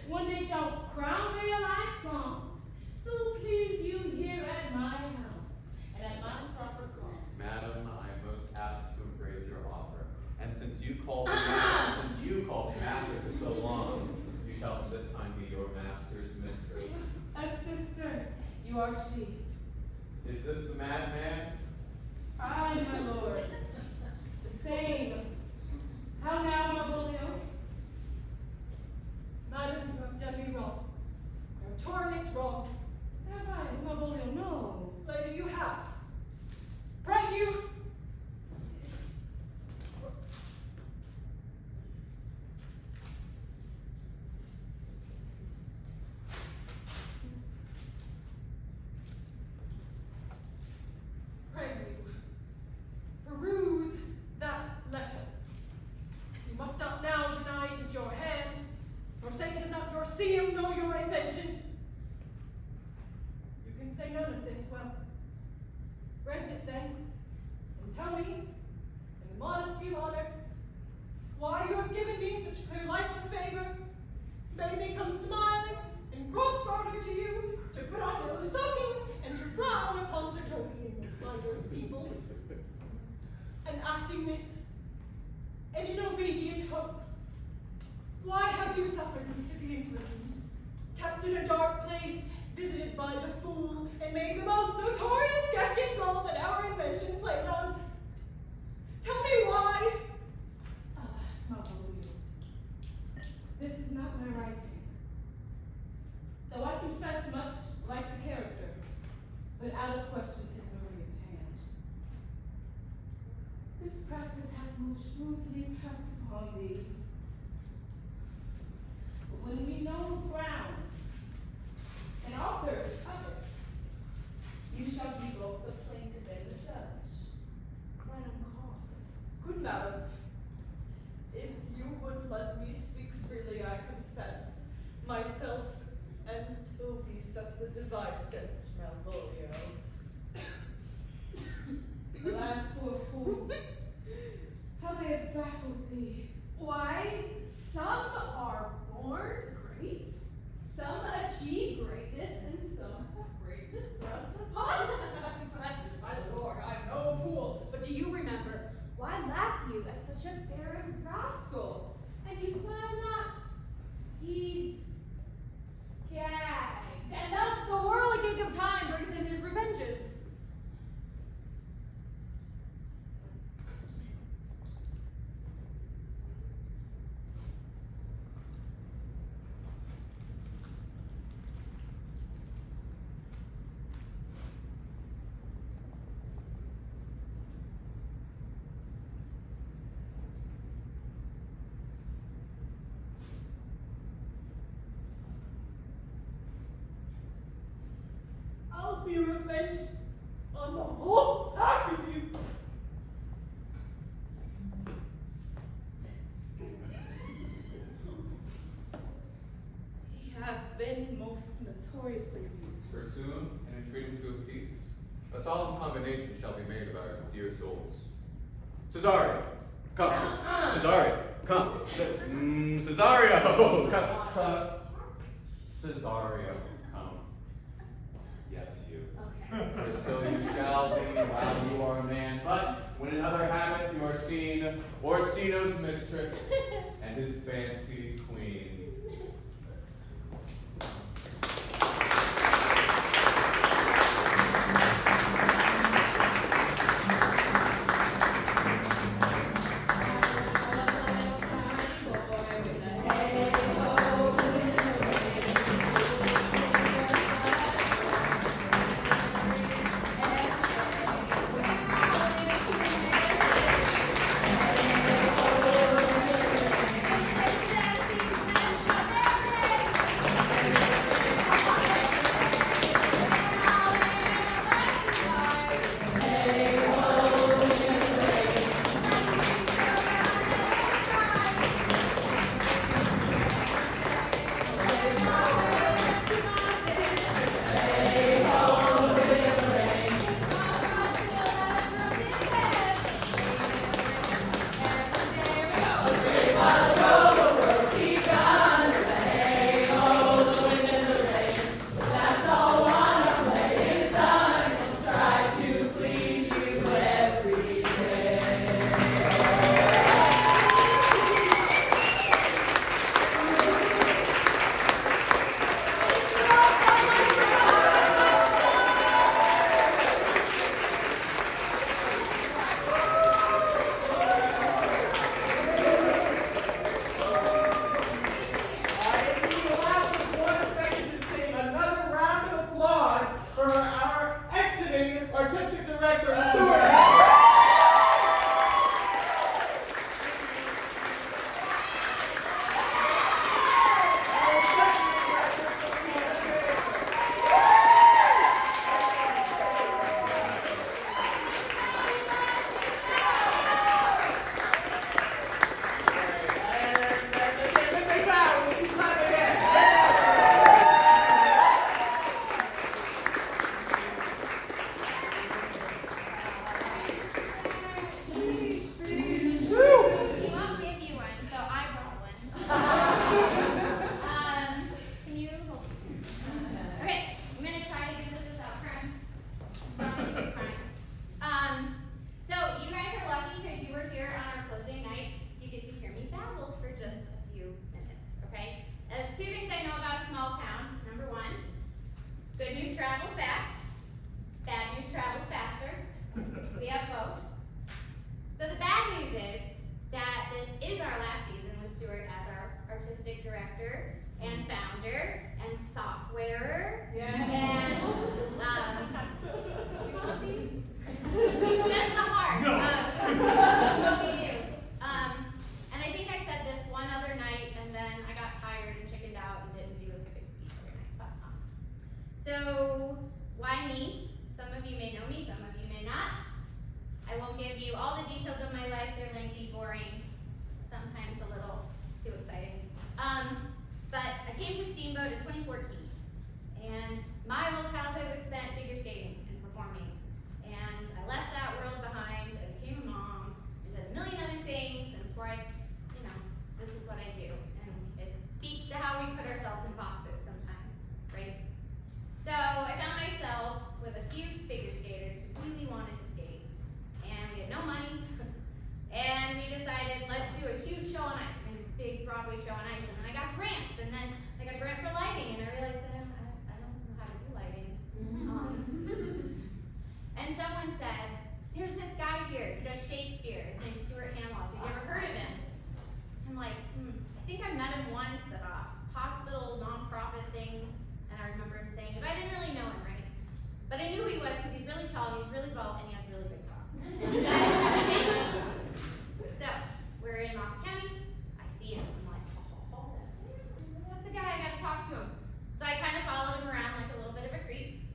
Speaker 7: One day shall crown me a like songs, so please you here at my house, and at my proper cost.
Speaker 2: Madam, I am most apt to embrace your offer. And since you called me master for so long, you shall from this time be your master's mistress.
Speaker 7: A sister, you are she.
Speaker 2: Is this the madman?
Speaker 7: Aye, my lord. The same. How now, Malvolio?
Speaker 8: Madam, you have done me wrong. Notorious wrong.
Speaker 7: Have I, Malvolio? No.
Speaker 8: Lady, you have. Pray you. Pray you. Peruse that letter. You must not now deny it is your hand, nor say 'tis not your seal, nor your invention. You can say none of this. Well, rent it then, and tell me, in the modesty of honor, why you have given me such clear lights of favor, made me come smiling and cross-gartered to you, to put on your stockings, and to frown upon Sir Toby and my good people, and acting this, and in obedient hope. Why have you suffered me to be imprisoned, kept in a dark place, visited by the fool, and made the most notorious geckin gull that our invention played on? Tell me why.
Speaker 7: Alas, Malvolio, this is not my writing. Though I confess much like the character, but out of question 'tis Maria's hand. This practice hath most shrewdly passed upon thee. But when we know the grounds and authors of it, you shall be both the plaintiff and the judge. Right on cause.
Speaker 10: Good madam, if you would let me speak freely, I confess myself and Toby set the device against Malvolio.
Speaker 7: Alas, poor fool, how they have baffled thee.
Speaker 4: Why, some are born great, some achieve greatness, and some have greatness thrust upon them. My lord, I'm no fool, but do you remember, why laugh you at such a barren rascal? And you smile not. He's gagged, and thus the whirligig of time brings in his revenges.
Speaker 8: I'll be revenged on the whole pack of you.
Speaker 7: He hath been most notoriously abused.
Speaker 2: Pursue him and entreat him to a peace. A solemn combination shall be made of our dear souls. Cesario, come. Cesario, come. Cesario, come. Cesario, come. Yes, you. For so you shall be while you are a man, but when in other habits you are seen Orsino's mistress and his fancy's queen.
Speaker 4: news travels fast. Bad news travels faster. We have both. So the bad news is that this is our last season with Stuart as our artistic director and founder and softwarer. And
Speaker 8: You want these?
Speaker 4: he's just the heart
Speaker 1: No.
Speaker 4: of what we do. And I think I said this one other night, and then I got tired and chickened out and didn't do a big speech every night. But, so why me? Some of you may know me, some of you may not. I won't give you all the details of my life. They're lengthy, boring, sometimes a little too exciting. But I came to Steamboat in 2014, and my whole childhood was spent figure skating and performing. And I left that world behind. I became a mom and did a million other things, and swore this is what I do. And it speaks to how we put ourselves in boxes sometimes, right? So I found myself with a few figure skaters who really wanted to skate, and we had no money, and we decided, let's do a huge show on ice, this big Broadway show on ice, and then I got grants, and then I got a grant for lighting, and I realized that I don't know how to do lighting. And someone said, there's this guy here, he does Shakespeare, his name's Stuart Hamlock, have you ever heard of him? I'm like, I think I met him once at a hospital nonprofit thing, and I remember him saying it, but I didn't really know him, right? But I knew who he was because he's really tall, he's really bald, and he has really big socks. So, we're in Moffat County, I see him, I'm like, that's the guy, I gotta talk to him. So I kind of followed him around like a little bit of a creep,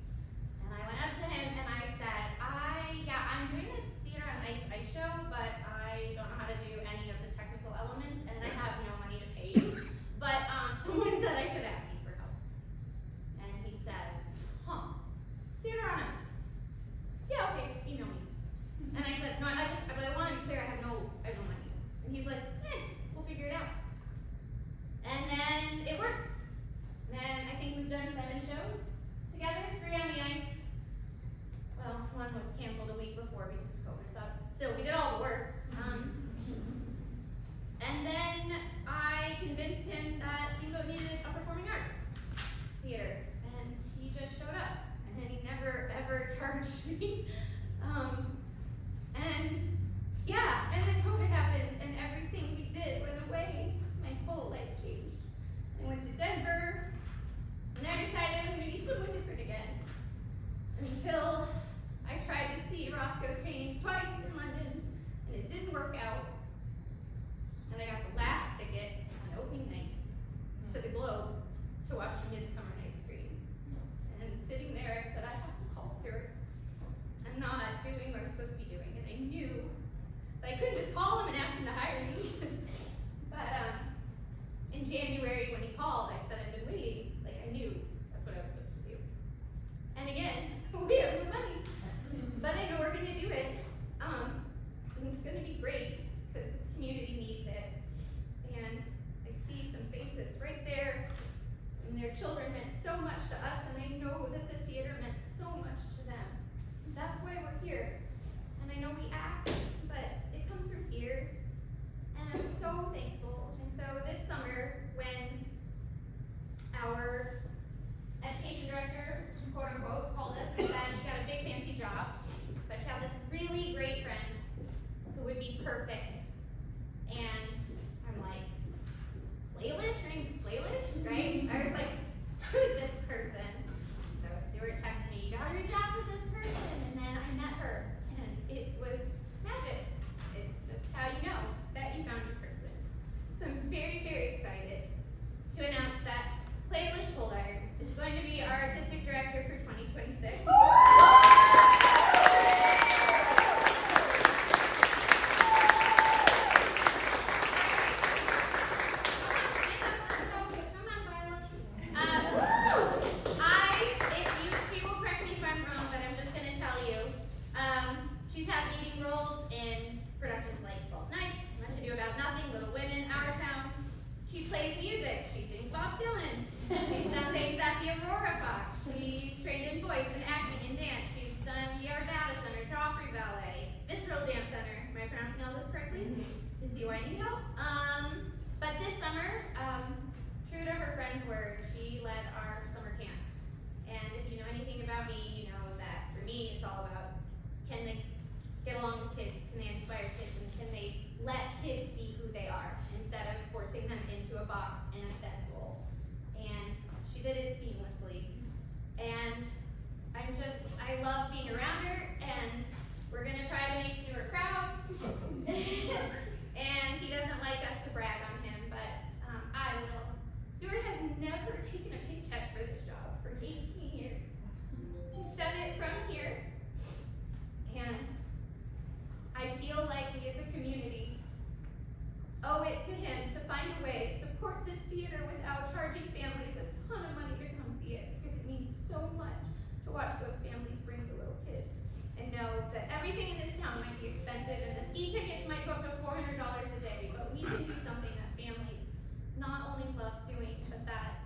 Speaker 4: and I went up to him and I said, I'm doing this theater on ice show, but I don't know how to do any of the technical elements, and I have no money to pay you. But someone said I should ask you for help. And he said, theater on ice. Yeah, okay, email me. And I said, no, but I want to be clear, I have no money. And he's like, we'll figure it out. And then it worked. And I think we've done 7 shows together, 3 on the ice. Well, one was canceled a week before because of COVID, but still, we did all the work. And then I convinced him that Steamboat needed a performing arts theater, and he just showed up, and then he never ever charged me. And then COVID happened, and everything we did went away. My whole life changed. I went to Denver, and I decided I'm going to be someone different again. Until I tried to see Rothko's paintings twice in London, and it didn't work out. And I got the last ticket on opening night to the Globe to watch Midsummer Night's Dream. And sitting there, I said, I have to call Stuart. I'm not doing what I'm supposed to be doing, and I knew. So I couldn't just call him and ask him to hire me. But in January, when he called, I said I've been waiting. Like, I knew that's what I was supposed to do. And again, we have no money. But I know we're going to do it. And it's going to be great, because this community needs it. And I see some faces right there, and their children meant so much to us, and I know that the theater meant so much to them. That's why we're here. And I know we act, but it comes from here. And I'm so thankful. And so this summer, when our education director, quote unquote, called us and said she got a big fancy job, but she had this really great friend who would be perfect. And I'm like, Playlish? Her name's Playlish, right? I was like, who's this person? So Stuart texted me, you gotta reach out to this person. And then I met her, and it was magic. It's just how you know that you found your person. So I'm very, very excited to announce that Playlish Poldark is going to be our artistic director for 2026. She will correct me if I'm wrong, but I'm just gonna tell you. She's had leading roles in productions like Twelfth, Much Ado About Nothing, Little Women, Our Town. She plays music. She sings Bob Dylan. She's done things at the Aurora Fox. She's trained in voice and acting and dance. She's done the Arvada Center, Joffrey Ballet, Visceral Dance Center. Am I pronouncing all this correctly? Can see why I need help. But this summer, true to her friend's word, she led our summer camps. And if you know anything fit seamlessly. And I love being around her, and we're gonna try to make Stuart proud. And he doesn't like us to brag on him, but I will. Stuart has never taken a paycheck for this job for 18 years. He's done it from here, and I feel like we as a community owe it to him to find a way to support this theater without charging families a ton of money to come see it, because it means so much to watch those families bring the little kids and know that everything in this town might be expensive and the ski tickets might go up to $400 a day, but we can do something that families not only love doing, but that